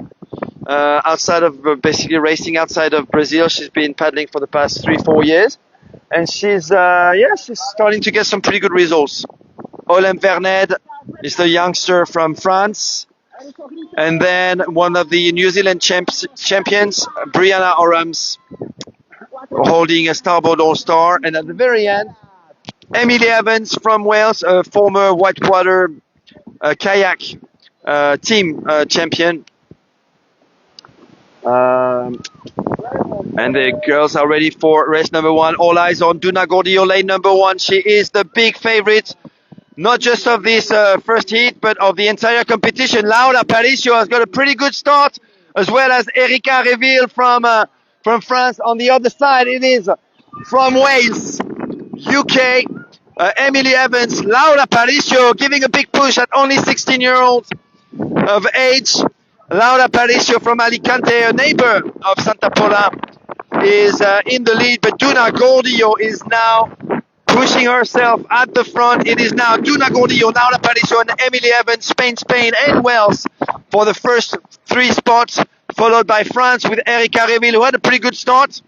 outside of basically racing outside of Brazil. She's been paddling for the past 3-4 years, and she's starting to get some pretty good results. Olympe Verned is the youngster from France. And then one of the New Zealand champions, Brianna Orams, holding a starboard all-star. And at the very end, Emily Evans from Wales, a former whitewater kayak team champion. And the girls are ready for race number 1. All eyes on Duna Gordillo, lane number 1. She is the big favorite, not just of this first heat, but of the entire competition. Laura Paricio has got a pretty good start, as well as Erika Reville from France. On the other side, it is from Wales, UK, Emily Evans, Laura Paricio giving a big push at only 16-year-old of age. Laura Paricio from Alicante, a neighbor of Santa Pola, is in the lead, but Duna Gordillo is now pushing herself at the front. It is now Duna Gordillo, Laura Paricio, and Emily Evans, Spain, and Wales for the first 3 spots, followed by France with Erika Reville, who had a pretty good start,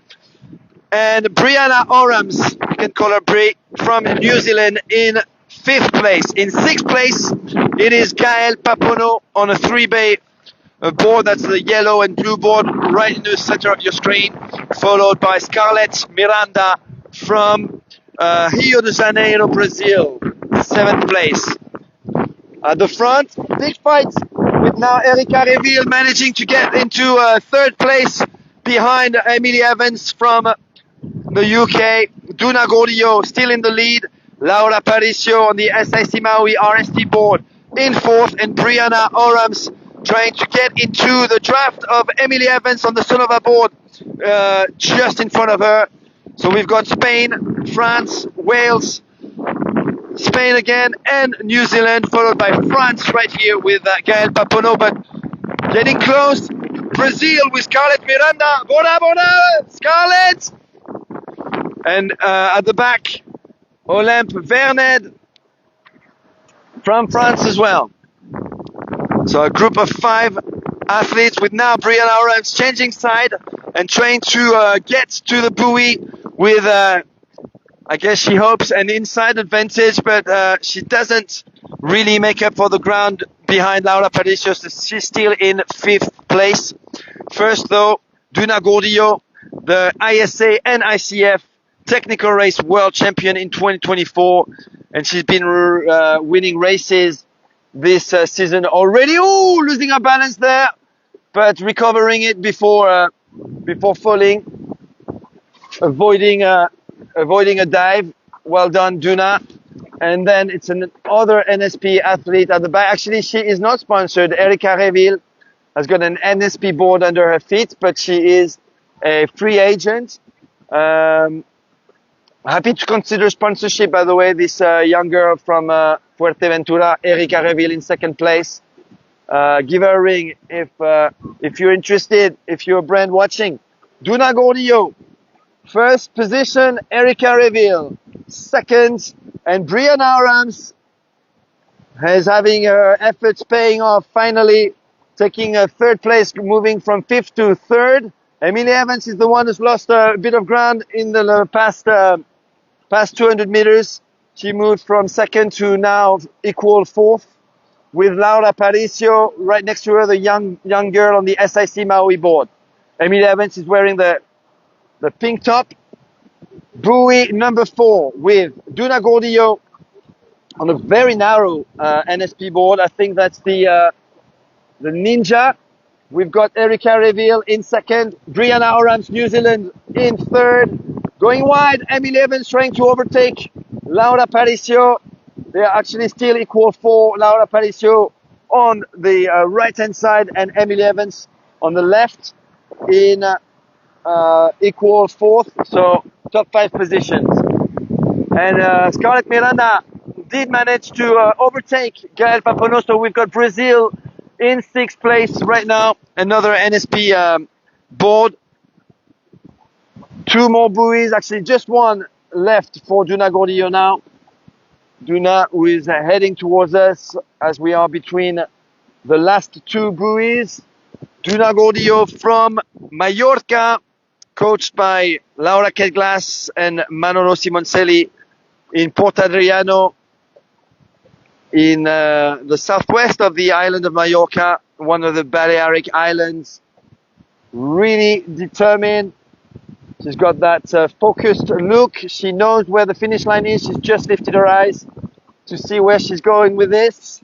and Brianna Orams, you can call her Brie, from New Zealand in 5th place. In 6th place, it is Gaëlle Paponneau on a 3-bay board. That's the yellow and blue board right in the center of your screen, followed by Scarlett Miranda from Rio de Janeiro, Brazil, 7th place. At the front, big fight with now Erika Reville managing to get into 3rd place behind Emily Evans from the UK. Duna Gordillo still in the lead. Laura Paricio on the SIC Maui RST board in 4th, and Brianna Orams trying to get into the draft of Emily Evans on the Sonova board just in front of her. So we've got Spain, France, Wales, Spain again, and New Zealand, followed by France right here with Gaëlle Paponneau, but getting close. Brazil with Scarlett Miranda. Bona, Scarlett! And at the back, Olympe Verned from France as well. So a group of 5 athletes with now Brianna Orams changing side and trying to get to the buoy with, I guess she hopes, an inside advantage, but she doesn't really make up for the ground behind Laura Paricio. So she's still in 5th place. First though, Duna Gordillo, the ISA and ICF technical race world champion in 2024, and she's been winning races this season already. Oh, losing her balance there, but recovering it before falling, avoiding a dive. Well done, Duna. And then it's another NSP athlete at the back. Actually, she is not sponsored. Erika Reville has got an NSP board under her feet, but she is a free agent. Happy to consider sponsorship, by the way. This young girl from Fuerteventura, Erika Reville, in 2nd place. Give her a ring if you're interested, if you're a brand watching. Duna Gordillo, 1st position, Erika Reville. 2nd, and Brianna Orams is having her efforts paying off finally. taking a third place, moving from 5th to 3rd. Emilie Evans is the one who's lost a bit of ground in the past 200 meters. She moved from 2nd to now equal 4th, with Laura Paricio right next to her, the young girl on the SIC Maui board. Emilie Evans is wearing the pink top. Buoy number 4 with Duna Gordillo on a very narrow NSP board. I think that's the Ninja. We've got Erika Reveal in 2nd, Brianna Orams, New Zealand, in 3rd. Going wide, Emilie Evans trying to overtake Laura Paricio. They are actually still equal 4. Laura Paricio on the right-hand side and Emilie Evans on the left in equal 4th. So top 5 positions. And Scarlett Miranda did manage to overtake Gael Papanosto. We've got Brazil in 6th place right now. Another NSP board. 2 more buoys, actually just 1 left for Duna Gordillo now. Duna, who is heading towards us as we are between the last 2 buoys. Duna Gordillo from Mallorca, coached by Laura Ketglass and Manolo Simoncelli in Port Adriano, in the southwest of the island of Mallorca, one of the Balearic Islands. Really determined. She's got that focused look. She knows where the finish line is. She's just lifted her eyes to see where she's going with this.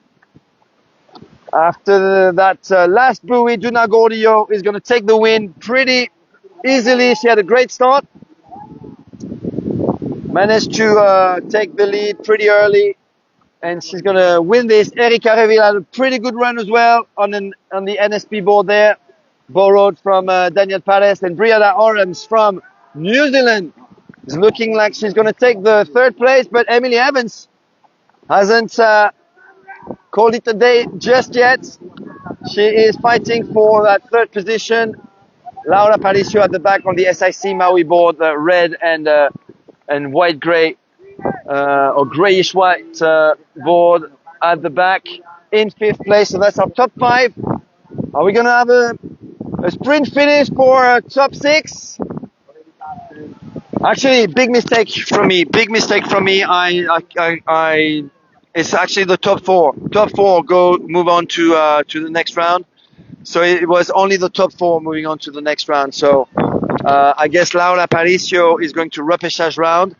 After that last buoy, Duna Gordillo is going to take the win pretty easily. She had a great start. Managed to take the lead pretty early. And she's going to win this. Erika Reveal had a pretty good run as well on the NSP board there. Borrowed from Daniel Pares, and Brianna Orams from New Zealand is looking like she's going to take the 3rd place, but Emilie Evans hasn't called it a day just yet. She is fighting for that 3rd position. Laura Paricio at the back on the SIC Maui board, red and white grey or greyish white board at the back in 5th place. So that's our top 5. Are we going to have a sprint finish for top 6? Actually, big mistake from me. It's actually the top 4. Top 4 move on to the next round. So it was only the top 4 moving on to the next round. So I guess Laura Paricio is going to repêchage round.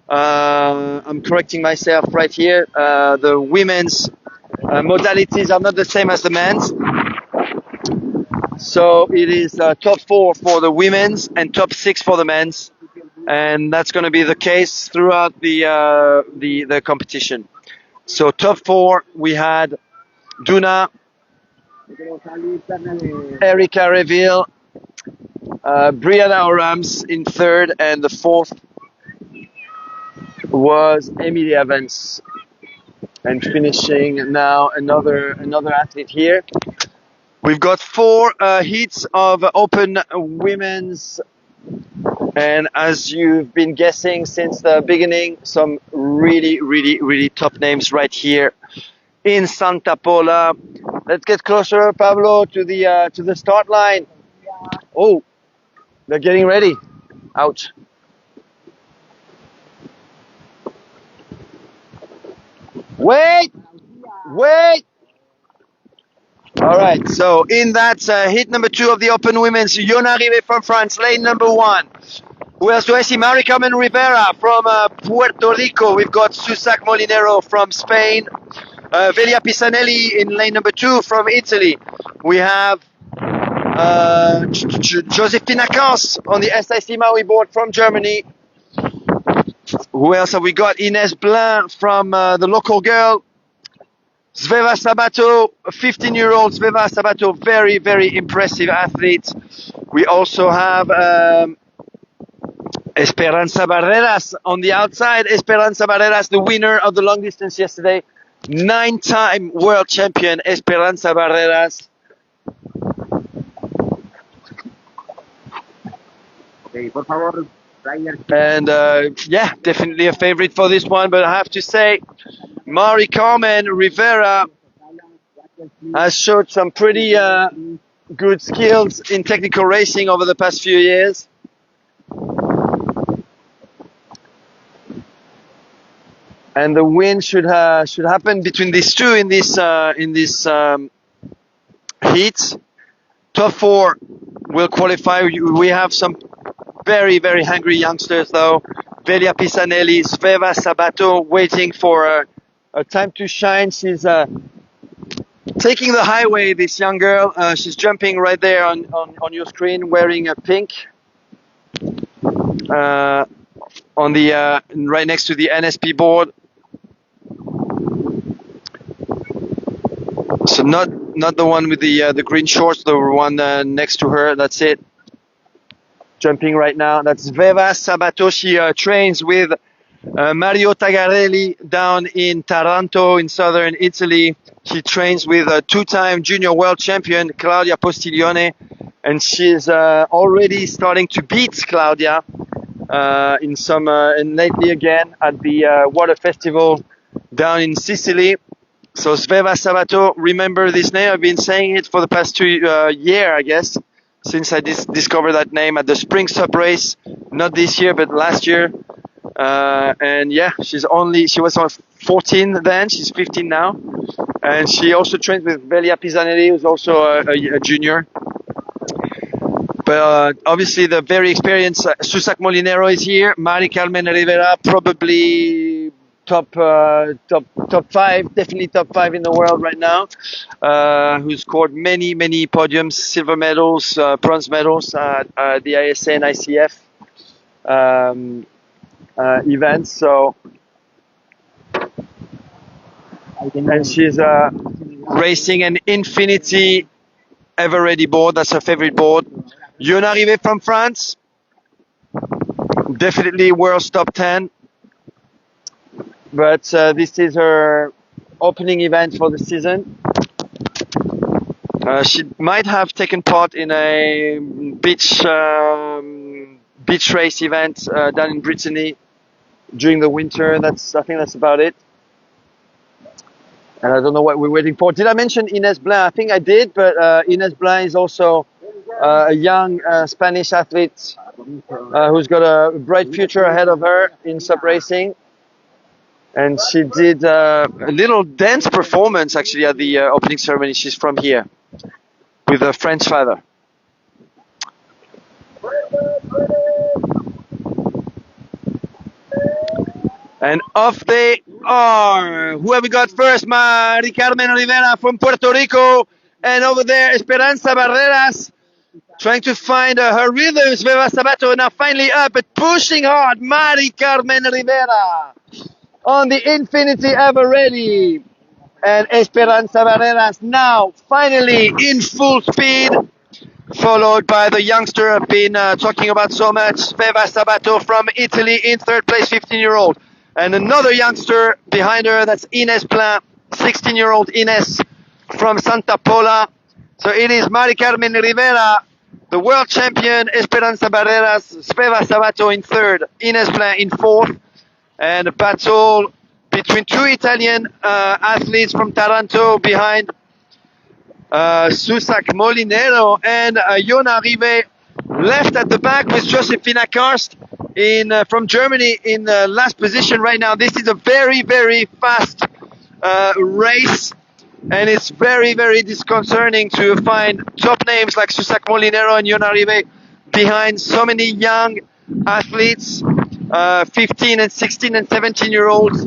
I'm correcting myself right here. The women's modalities are not the same as the men's. So it is top 4 for the women's and top 6 for the men's, and that's going to be the case throughout the competition. So top 4 we had Duna, Erika Reveal, Brianna Orams in 3rd, and the 4th was Emilie Evans. And finishing now another athlete here. We've got 4 heats of open women's, and as you've been guessing since the beginning, some really top names right here in Santa Pola. Let's get closer, Pablo, to the start line. Oh, they're getting ready. Ouch. Wait. All right, so in that heat number 2 of the Open Women's, Yona Rive from France, lane number 1. Who else do I see? Mari Carmen Rivera from Puerto Rico. We've got Susak Molinero from Spain. Velia Pisanelli in lane number 2 from Italy. We have Josefina Kans on the SIC Maui board from Germany. Who else have we got? Ines Blin from the local girl. Sveva Sabato, a 15-year-old Sveva Sabato, very impressive athlete. We also have Esperanza Barreras on the outside. Esperanza Barreras, the winner of the long distance yesterday. 9-time world champion Esperanza Barreras. And yeah, definitely a favorite for this one, but I have to say Mari Carmen Rivera has showed some pretty good skills in technical racing over the past few years. And the win should happen between these two in this heat. Top 4 will qualify. We have some very, very hungry youngsters though. Velia Pisanelli, Sveva Sabato waiting for a time to shine. She's taking the highway, this young girl. She's jumping right there on your screen, wearing a pink. On the right next to the NSP board. So not the one with the green shorts, the one next to her. That's it. Jumping right now. That's Sveva Sabato. She trains with Mario Tagarelli down in Taranto in southern Italy. She trains with a 2-time junior world champion Claudia Postiglione, and she's already starting to beat Claudia and lately again at the water festival down in Sicily. So Sveva Sabato, remember this name? I've been saying it for the past 2 years, I guess, since I discovered that name at the Spring SUP race. Not this year, but last year. And yeah, she was on 14 then. She's 15 now, and she also trains with Velia Pisanelli, who's also a junior. But obviously, the very experienced Susac Molinero is here. Mari Carmen Rivera, probably top 5, definitely top 5 in the world right now, who scored many podiums, silver medals, bronze medals at the ISA and ICF events. So, and she's racing an Infinity Ever Ready board. That's her favorite board. Yona Rivet from France, definitely world's top 10. But this is her opening event for the season. She might have taken part in a beach race event down in Brittany during the winter. I think that's about it. And I don't know what we're waiting for. Did I mention Ines Blanc? I think I did, but Ines Blanc is also a young Spanish athlete who's got a bright future ahead of her in SUP racing. And she did a little dance performance actually at the opening ceremony. She's from here with a French father. And off they are. Who have we got first? Mari Carmen Rivera from Puerto Rico. And over there, Esperanza Barreras trying to find her rhythm. Sveva Sabato now finally up, but pushing hard. Mari Carmen Rivera on the Infinity Ever Ready. And Esperanza Barreras now finally in full speed, followed by the youngster I've been talking about so much, Sveva Sabato from Italy in third place, 15-year-old. And another youngster behind her, that's Ines Blanc, 16-year-old Ines from Santa Pola. So it is Mari Carmen Rivera, the world champion, Esperanza Barreras, Sveva Sabato in third, Ines Blanc in fourth. And a battle between two Italian athletes from Taranto behind Susac Molinero and Yona Rivet, left at the back with Josefina Karst from Germany in last position right now. This is a very fast race, and it's very disconcerting to find top names like Susac Molinero and Yona Rivet behind so many young athletes, 15 and 16 and 17 year olds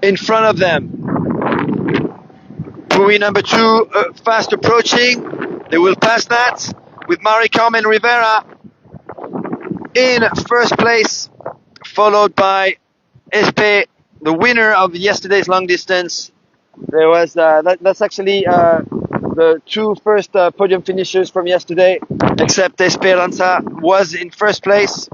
in front of them. Buoy number 2 fast approaching. They will pass that with Mari Carmen Rivera in first place, followed by Espe, the winner of yesterday's long distance. There was that's actually the 2 first podium finishers from yesterday, except Esperanza was in first place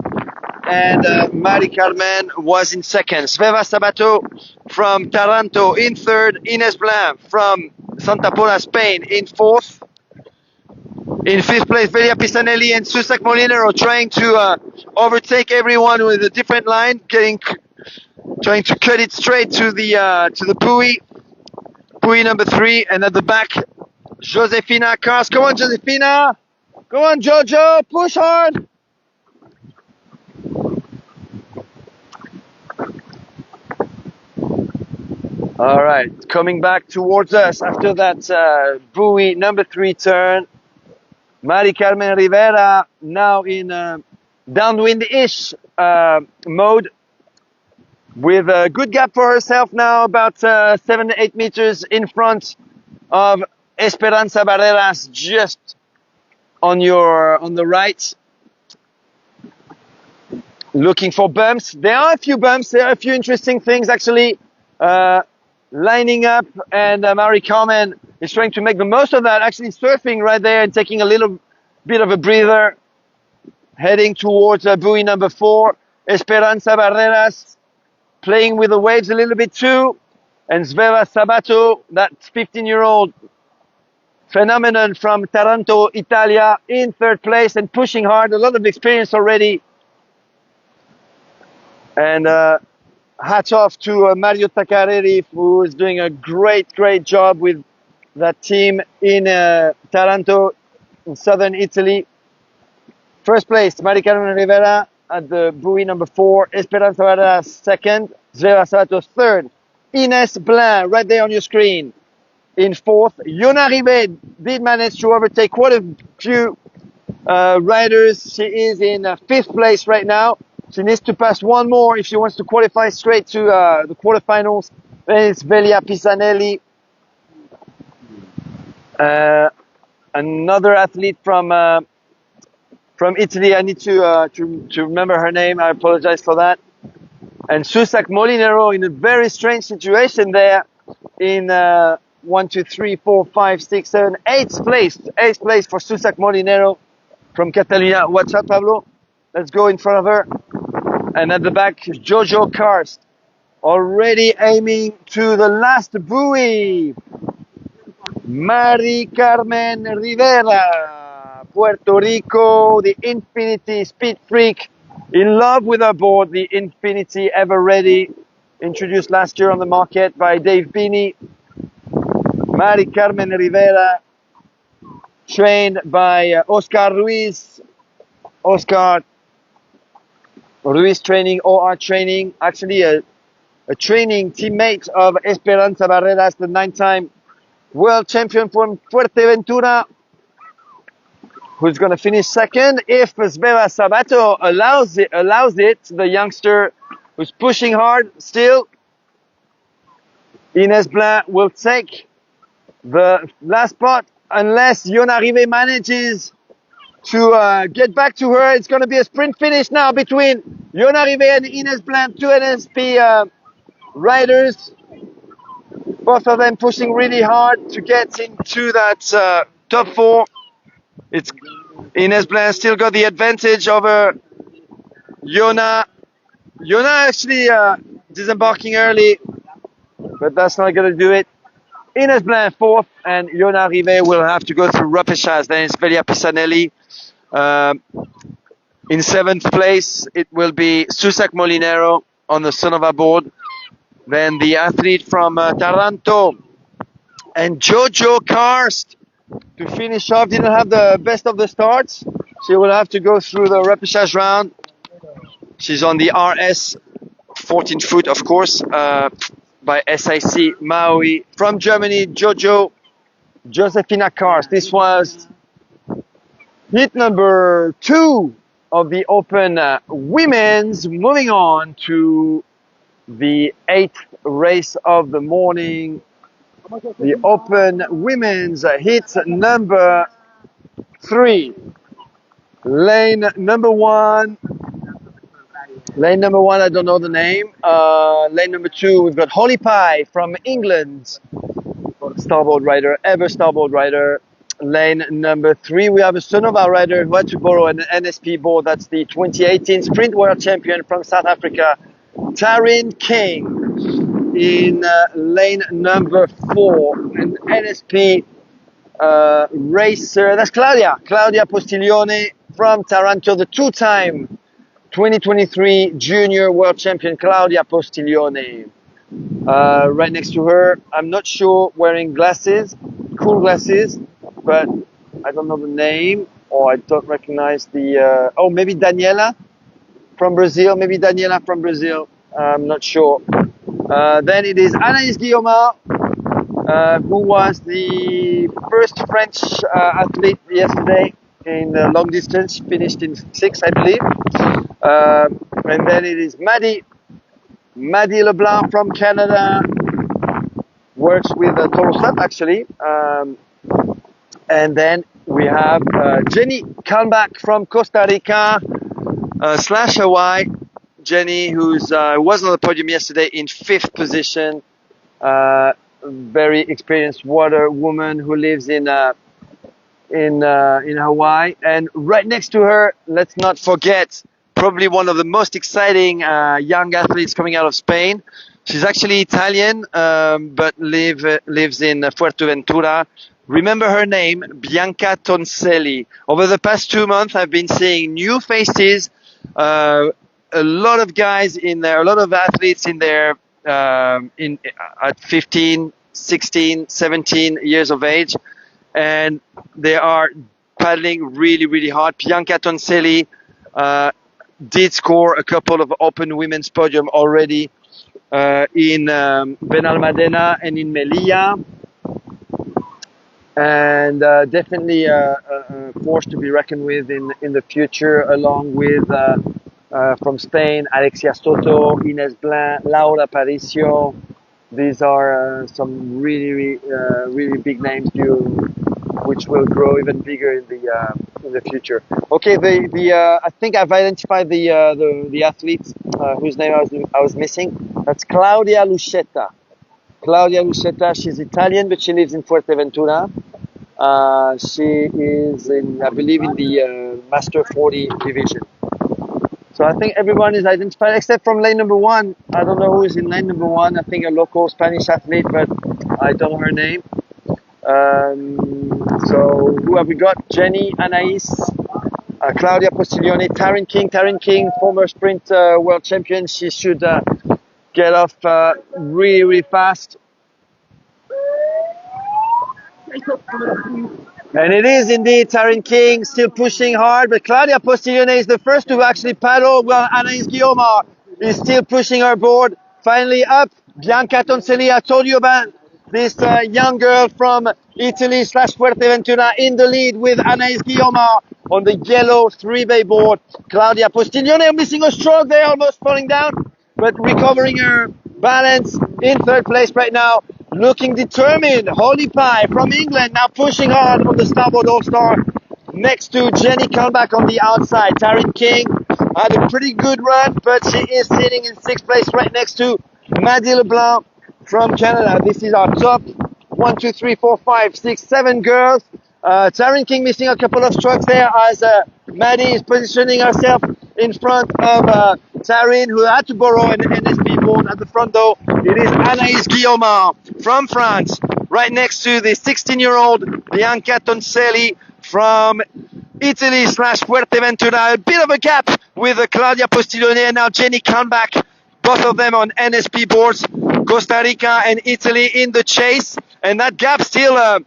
and Mari Carmen was in second. Sveva Sabato from Taranto in third, Ines Blanc from Santa Pola, Spain in fourth. In fifth place, Velia Pisanelli and Susac Molinero trying to overtake everyone with a different line, trying to cut it straight to the buoy buoy number 3, and at the back, Josefina Cars. Come on, Josefina! Come on, Jojo! Push hard! All right, coming back towards us after that buoy number 3 turn. Mari Carmen Rivera now in downwind-ish mode, with a good gap for herself now, about 7 to 8 meters in front of Esperanza Barreras, just on the right. Looking for bumps. There are a few bumps. There are a few interesting things actually lining up, and Mari Carmen is trying to make the most of that, actually surfing right there and taking a little bit of a breather, heading towards buoy number 4. Esperanza Barreras playing with the waves a little bit too, and Sveva Sabato, that 15-year-old phenomenon from Taranto, Italia, in 3rd place and pushing hard. A lot of experience already. And hats off to Mario Taccareri, who is doing a great job with that team in Taranto, in southern Italy. 1st place, Mari Carmen Rivera at the buoy number 4. Esperanza Barreras 2nd. Sveva Sabato 3rd. Ines Blin, right there on your screen, in 4th. Yona Rivet did manage to overtake quite a few riders. She is in 5th place right now. She needs to pass one more if she wants to qualify straight to the quarterfinals. Then it's Velia Pisanelli. Another athlete from Italy. I need to remember her name. I apologize for that. And Susak Molinero in a very strange situation there in 1, 2, 3, 4, 5, 6, 7, 8th place. 8th place for Susak Molinero from Catalunya. Watch out, Pablo. Let's go in front of her. And at the back, Jojo Karst, already aiming to the last buoy. Mari Carmen Rivera, Puerto Rico, the Infinity Speed Freak, in love with her board, the Infinity Ever Ready, introduced last year on the market by Dave Bini. Mari Carmen Rivera, trained by Oscar Ruiz. Oscar Ruiz Training, OR Training, actually a training teammate of Esperanza Barreras, the 9-time world champion from Fuerteventura, who's going to finish 2nd if Sveva Sabato allows it, the youngster who's pushing hard still. Ines Blin will take the last spot unless Yona Rivet manages to get back to her. It's going to be a sprint finish now between Yona Rivet and Ines Blin, 2 NSP riders. Both of them pushing really hard to get into that top 4. It's Ines Blin still got the advantage over Yona. Yona actually disembarking early, but that's not going to do it. Ines Blin 4th, and Yona Rivet will have to go through repechage. Then it's Velia Pisanelli. In 7th place, it will be Susak Molinero on the Sonova board. Then the athlete from Taranto, and Jojo Karst to finish off. Didn't have the best of the starts. She will have to go through the repechage round. She's on the RS 14 foot, of course, by SIC Maui. From Germany, Josefina Karst. This was heat number 2 of the Open Women's. Moving on to the 8th race of the morning, the Open Women's heat number 3. Lane number 1, I don't know the name. Lane number 2, we've got Holly Pye from England, starboard rider, ever starboard rider. Lane number 3, we have a Sonova rider who had to borrow an NSP board. That's the 2018 Sprint World Champion from South Africa, Taryn King. In lane number 4, an NSP racer. That's Claudia Postiglione from Taranto, the 2-time 2023 Junior World Champion Claudia Postiglione. Right next to her, I'm not sure, wearing glasses, cool glasses, but I don't know the name, or I don't recognize the, oh, maybe Daniela from Brazil, I'm not sure. Then it is Anaïs Guillaume, who was the first French athlete yesterday in long distance, finished in 6th, I believe. And then it is Maddie Leblanc from Canada, works with TotalSUP actually. And then we have Jenny Kalmbach from Costa Rica / Hawaii. Jenny, who's was on the podium yesterday in 5th position. Very experienced water woman who lives in Hawaii. And right next to her, let's not forget, probably one of the most exciting young athletes coming out of Spain. She's actually Italian, but lives in Fuerteventura. Remember her name, Blanca Tonselli. Over the past 2 months, I've been seeing new faces, a lot of guys in there, a lot of athletes in there, at 15, 16, 17 years of age. And they are paddling really, really hard. Bianca Tonselli did score a couple of open women's podium already in Benalmádena and in Melilla. And definitely a force to be reckoned with in the future, along with from Spain, Alexia Soto, Ines Blanc, Laura Paricio. These are some really big names which will grow even bigger in the future. Okay, I think I've identified the athletes whose name I was missing. That's Claudia Lucetta. Claudia Lucetta, she's Italian, but she lives in Fuerteventura. She is I believe, in the Master 40 division. So I think everyone is identified except from lane number 1. I don't know who is in lane number 1. I think a local Spanish athlete, but I don't know her name. So who have we got? Jenny, Anaïs, Claudia Postiglione, Taryn King, former sprint world champion. She should get off really fast. And it is indeed Taryn King still pushing hard, but Claudia Postiglione is the first to actually paddle, while Anaïs Guillaume is still pushing her board. Finally up, Bianca Tonselli. I told you about this young girl from Italy / Fuerteventura in the lead with Anaïs Guillaume on the yellow 3-bay board. Claudia Postiglione missing a stroke there, almost falling down, but recovering her balance in 3rd place right now. Looking determined, Holly Pye from England now pushing hard on the starboard all-star next to Jenny Kalmbach on the outside. Taryn King had a pretty good run, but she is sitting in 6th place right next to Maddie Leblanc from Canada. This is our top 1, 2, 3, 4, 5, 6, 7 girls. Taryn King missing a couple of strokes there as Maddie is positioning herself in front of Taryn, who had to borrow an NSP board at the front though. It is Anaïs Guillaume from France, right next to the 16-year-old Bianca Tonselli from Italy / Fuerteventura. A bit of a gap with Claudia Postiglione and now Jenny Kalmbach, both of them on NSP boards. Costa Rica and Italy in the chase, and that gap still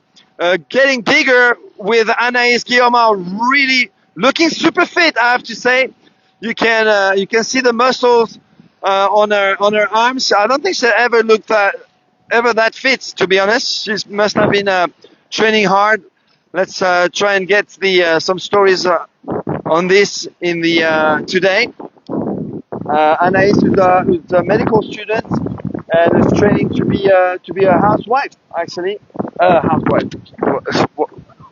getting bigger with Anaïs Guillaume really looking super fit, I have to say. You can see the muscles on her arms. I don't think she ever looked that fit, to be honest. She must have been training hard. Let's try and get some stories on this in the today. Anaïs is a medical student and is training to be a housewife, actually. Housewife.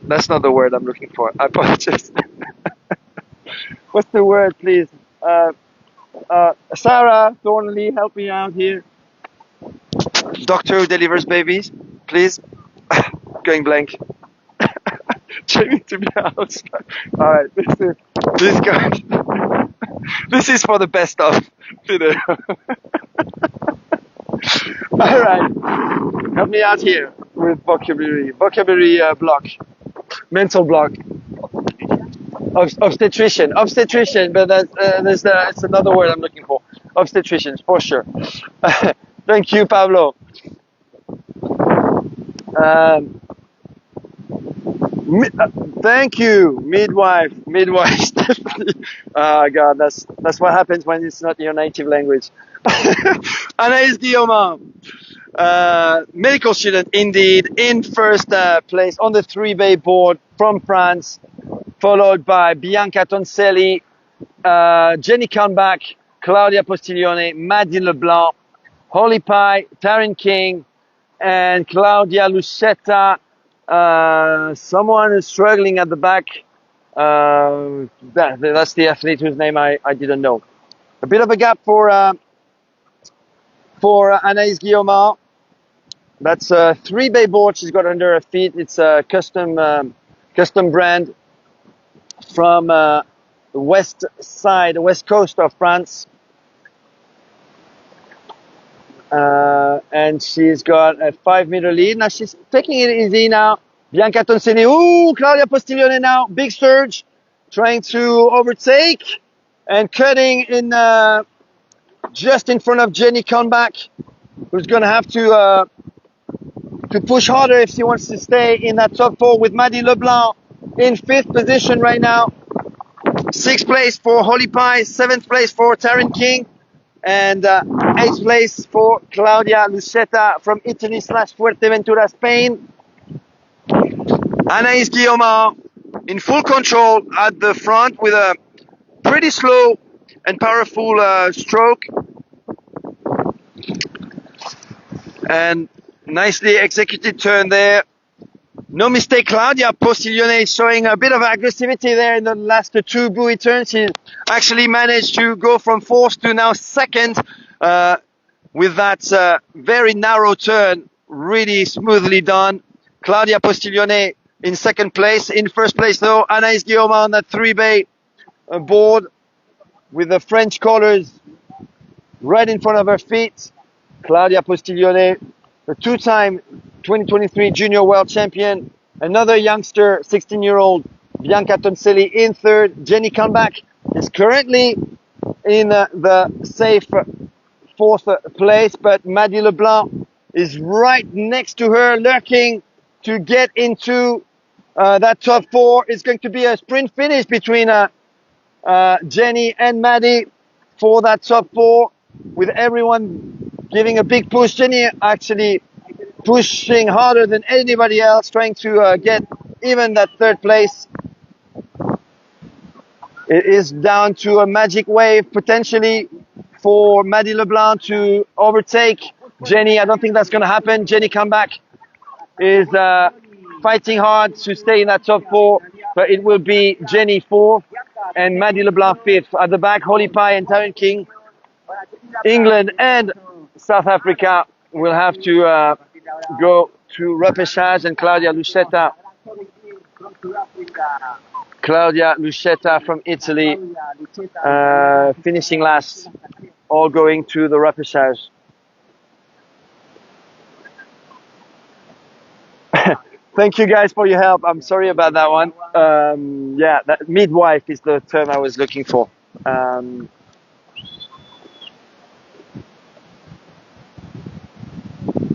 That's not the word I'm looking for. I apologize. What's the word, please? Sarah Thornley, help me out here. Doctor who delivers babies, please. Going blank. Training to be a housewife. All right, this guy. This is for the best of video. All right, help me out here with vocabulary block, mental block. Obstetrician, but it's another word I'm looking for. Obstetrician, for sure. Thank you, Pablo. Thank you, midwife. Oh God, that's what happens when it's not your native language. Anaïs Guillaume, medical student indeed, in first place on the 3-bay board from France, followed by Bianca Tonselli, Jenny Kahnbach, Claudia Postiglione, Maddie Leblanc, Holly Pye, Taryn King, and Claudia Lucetta. Someone is struggling at the back. That's the athlete whose name I didn't know. A bit of a gap for Anaïs Guillaume. That's a 3-bay board she's got under her feet. It's a custom brand from the west coast of France. And she's got a 5-meter lead. Now she's taking it easy now. Bianca Tonselli. Ooh, Claudia Postiglione now. Big surge. Trying to overtake and cutting in just in front of Jenny Kahnbach, who's going to have to push harder if she wants to stay in that top 4, with Maddie Leblanc in 5th position right now. 6th place for Holly Pye, 7th place for Taryn King, and 8th place for Claudia Lucetta from Italy / Fuerteventura, Spain. Anaïs Guillaume in full control at the front with a pretty slow and powerful stroke. And nicely executed turn there. No mistake, Claudia Postiglione is showing a bit of aggressivity there in the last 2 buoy turns. She actually managed to go from 4th to now 2nd with that very narrow turn, really smoothly done. Claudia Postiglione in 2nd place. In 1st place though, Anaïs Guillaume on that 3-bay board with the French colors right in front of her feet. Claudia Postiglione, the 2-time 2023 Junior World Champion. Another youngster, 16-year-old Bianca Tonselli in 3rd. Jenny Kahnbach is currently in the safe 4th place, but Maddie Leblanc is right next to her, lurking to get into that top 4. It's going to be a sprint finish between Jenny and Maddie for that top 4, with everyone giving a big push. Jenny actually pushing harder than anybody else, trying to get even that 3rd place. It is down to a magic wave potentially for Maddie Leblanc to overtake Jenny. I don't think that's going to happen. Jenny Kahnbach is fighting hard to stay in that top 4, but it will be Jenny 4th and Maddie Leblanc 5th. At the back, Holly Pye and Taryn King. England and South Africa will have to go to repechage, and Claudia Lucetta from Italy finishing last, all going to the repechage. Thank you guys for your help. I'm sorry about that one. Yeah, that midwife is the term I was looking for.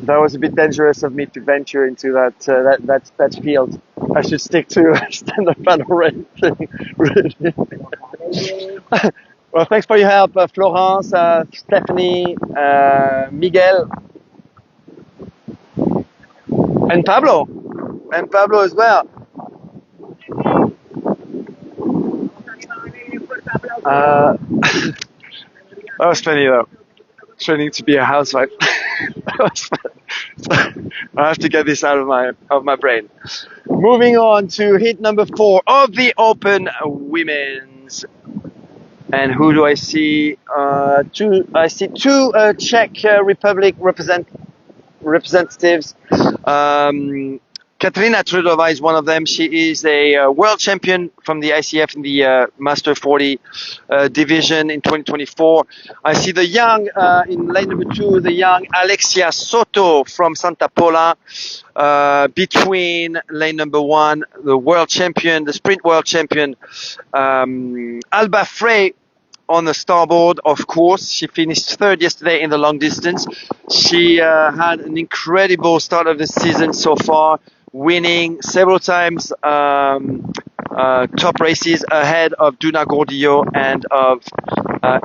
That was a bit dangerous of me to venture into that field. I should stick to stand-up paddle racing. Really. Well, thanks for your help, Florence, Stephanie, Miguel, and Pablo as well. That was funny though. Training to be a housewife. I have to get this out of my brain. Moving on to heat number 4 of the Open Women's. And who do I see? I see 2 Czech Republic representatives. Katarina Trudova is one of them. She is a world champion from the ICF in the Master 40 division in 2024. I see the young, in lane number 2, the young Alexia Soto from Santa Pola. Between lane number 1, the world champion, the sprint world champion, Alba Frey on the starboard, of course. She finished third yesterday in the long distance. She had an incredible start of the season so far, winning several times top races ahead of Duna Gordillo and of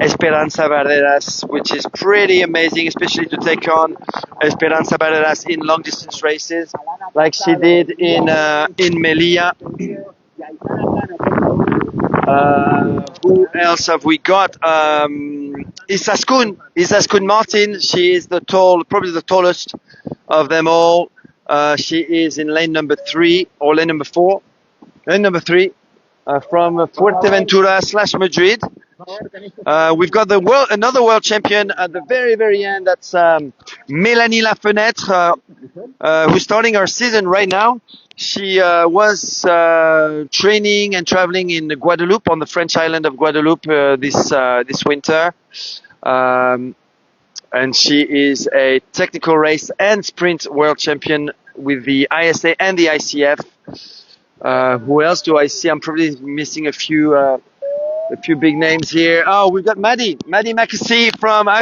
Esperanza Barreras, which is pretty amazing, especially to take on Esperanza Barreras in long distance races, like she did in Melilla. Who else have we got? Isaskun Martin. She is probably the tallest of them all. She is in lane number 3 or lane number 4. Lane number 3 from Fuerteventura / Madrid. We've got another world champion at the very, very end. That's Mélanie Lafenêtre, who's starting her season right now. She was training and traveling in Guadeloupe, on the French island of Guadeloupe, this winter. And she is a technical race and sprint world champion with the ISA and the ICF. Who else do I see? I'm probably missing a few big names here. Oh, we've got Maddie Mackesy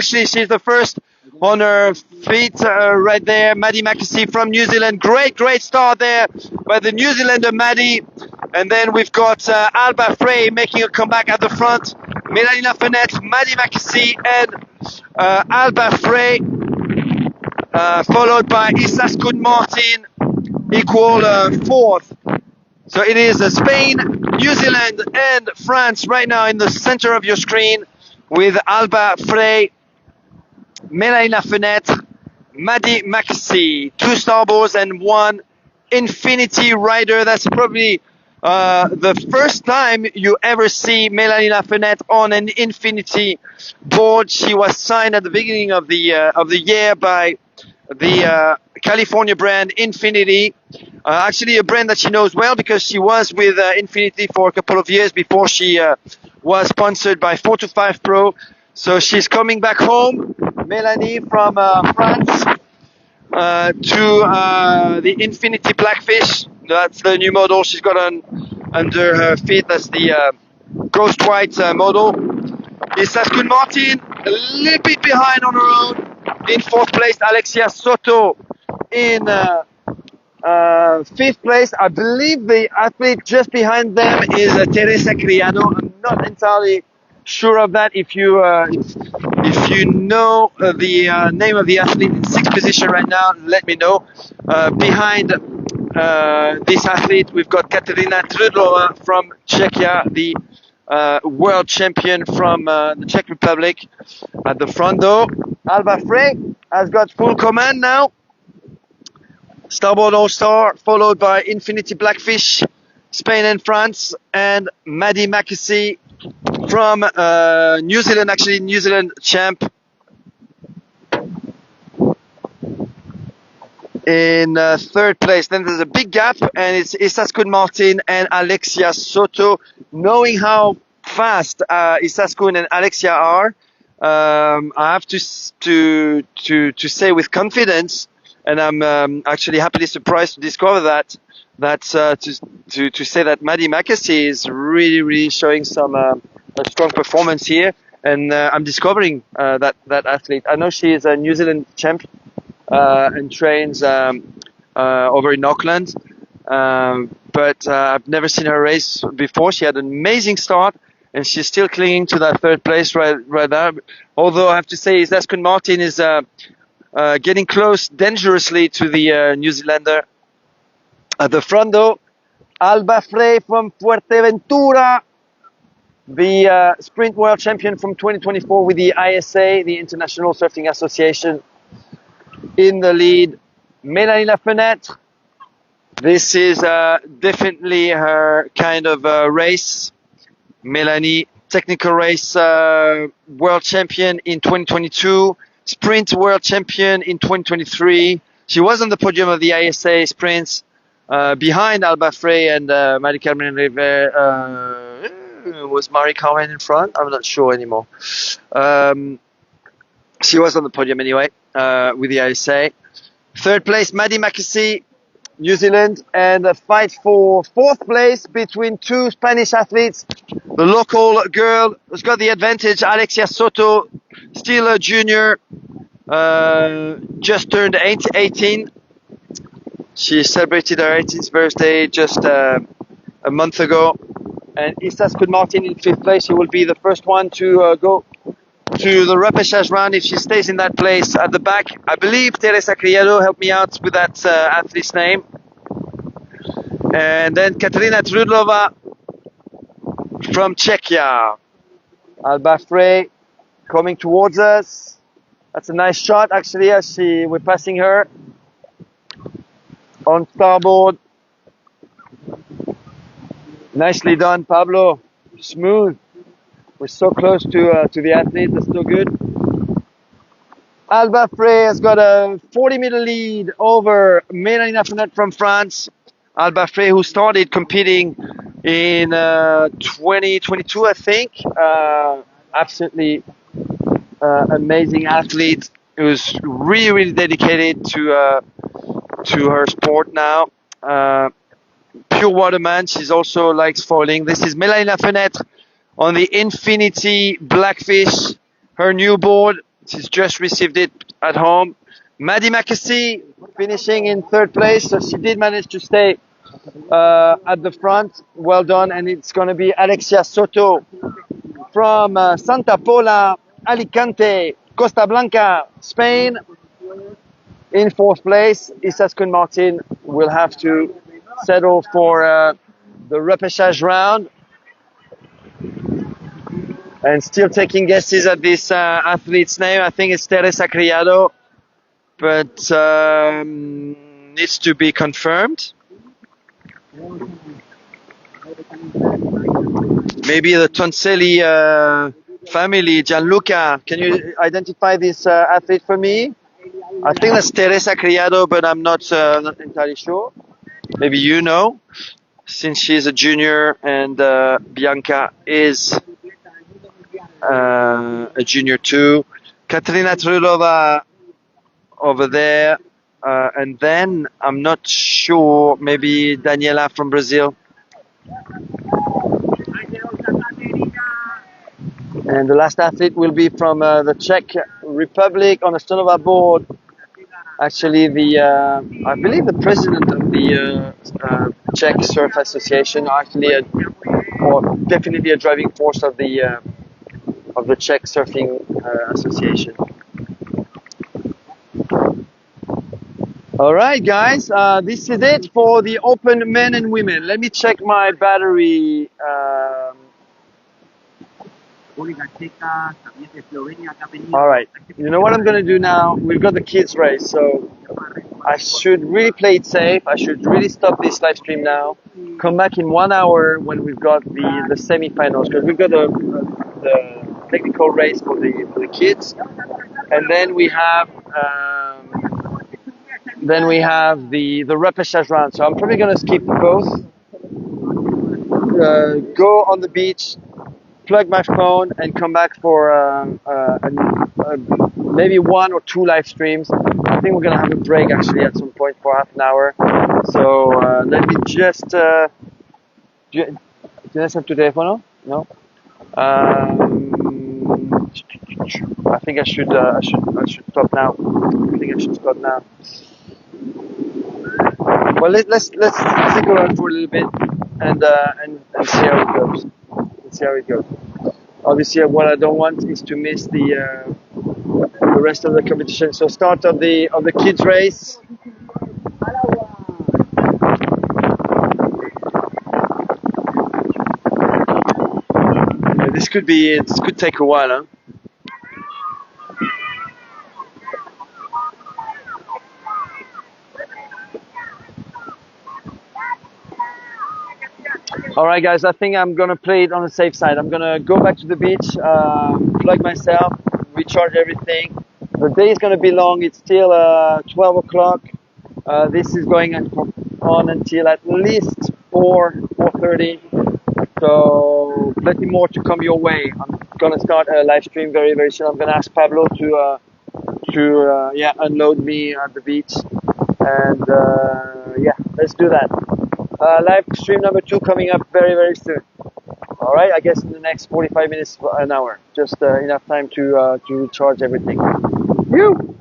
she's the first on her feet right there. Maddie Mackesy from New Zealand. Great start there by the New Zealander Maddie. And then we've got Alba Frey making a comeback at the front. Mélanie Lafenêtre, Maddie Mackesy, and Alba Frey, followed by Isaskun Martin, equal 4th. So it is Spain, New Zealand, and France right now in the center of your screen, with Alba Frey, Mélanie Lafenêtre, Maddie Mackesy, 2 starboards and 1 Infinity rider. That's probably the first time you ever see Mélanie Lafenêtre on an Infinity board. She was signed at the beginning of the year by the California brand Infinity, actually a brand that she knows well because she was with Infinity for a couple of years before she was sponsored by 425 Pro. So she's coming back home, Mélanie, from France to the Infinity Blackfish. That's the new model she's got under her feet. That's the Ghost White model. Isaskun Martin a little bit behind on her own. In 4th place, Alexia Soto in 5th place. I believe the athlete just behind them is Teresa Criano. I'm not entirely sure of that. If you know the name of the athlete in 6th position right now, let me know. Behind this athlete, we've got Katerina Trudlova from Czechia, the world champion from the Czech Republic. At the front though, Alba Frey has got full command now. Starboard All-Star, followed by Infinity Blackfish, Spain and France, and Maddie Mackesy from New Zealand, actually New Zealand champ, in 3rd place. Then there's a big gap, and it's Isaskun Martin and Alexia Soto. Knowing how fast Isaskun and Alexia are, I have to say with confidence, and I'm actually happily surprised to discover that to say that Maddie Mackesy is really showing some a strong performance here, and I'm discovering that athlete. I know she is a New Zealand champ and trains over in Auckland, but I've never seen her race before. She had an amazing start, and she's still clinging to that 3rd place right now. Although I have to say, Isaskun Martin is getting close dangerously to the New Zealander. At the front though, Alba Frey from Fuerteventura, the sprint world champion from 2024 with the ISA, the International Surfing Association, in the lead. Mélanie Lafenêtre, this is definitely her kind of race. Mélanie, technical race world champion in 2022, sprint world champion in 2023. She was on the podium of the ISA sprints behind Alba Frey and Marie Carmen River. Was Marie Carmen in front? I'm not sure anymore. She was on the podium anyway with the ISA. 3rd place, Maddie Mackesy, New Zealand, and a fight for 4th place between 2 Spanish athletes, The local girl has got the advantage. Alexia Soto, still a junior, just turned 18. She celebrated her 18th birthday just a month ago. And Issa Scud-Martin in 5th place. She will be the first one to go to the repechage round if she stays in that place. At the back, I believe Teresa Criado helped me out with that athlete's name. And then Katerina Trudlova from Czechia. Alba Frey coming towards us. That's a nice shot actually as we're passing her on starboard. Nicely done, Pablo. Smooth. We're so close to the athlete. That's so good. Alba Frey has got a 40-meter lead over Mélanie Lafrenière from France. Alba Frey, who started competing in 2022, I think. Absolutely amazing athlete who's really dedicated to her sport now. Pure waterman. She's also likes foiling. This is Mélanie Lafrenière on the Infinity Blackfish, her new board. She's just received it at home. Maddie Mackesy finishing in 3rd place, so she did manage to stay at the front. Well done. And it's going to be Alexia Soto from Santa Pola, Alicante, Costa Blanca, Spain in 4th place. Issa Scud-Martin will have to settle for the repechage round. And still taking guesses at this athlete's name. I think it's Teresa Criado, but needs to be confirmed. Maybe the Tonselli family. Gianluca, can you identify this athlete for me? I think that's Teresa Criado, but I'm not entirely sure. Maybe you know, since she's a junior and Blanca is a junior too. Katerina Trudlova over there, and then I'm not sure, maybe Daniela from Brazil. And the last athlete will be from the Czech Republic on a Stonova board. Actually, I believe the president of the Czech Surf Association, actually, or definitely a driving force of the Czech Surfing Association. All right, guys, this is it for the open men and women. Let me check my battery. All right, you know what I'm going to do now? We've got the kids race, so I should really play it safe. I should really stop this live stream now. Come back in 1 hour when we've got the semi-finals, because we've got the technical race for the kids, and then we have the repechage round. So I'm probably going to skip both. Go on the beach, plug my phone, and come back for maybe 1 or 2 live streams. I think we're going to have a break actually at some point for half an hour. So let me just. ¿Tienes el tu teléfono? No. I think I should stop now. I think I should stop now. Well, let's stick around for a little bit and see how it goes. Let's see how it goes. Obviously, what I don't want is to miss the rest of the competition. So start of the kids race. Yeah, this could take a while, huh? All right, guys, I think I'm going to play it on the safe side. I'm going to go back to the beach, plug myself, recharge everything. The day is going to be long. It's still 12 o'clock. This is going on until at least 4:30. So plenty more to come your way. I'm going to start a live stream very, very soon. I'm going to ask Pablo to unload me at the beach. And let's do that. Live stream number 2 coming up very, very soon. All right, I guess in the next 45 minutes, an hour, just enough time to recharge everything. You.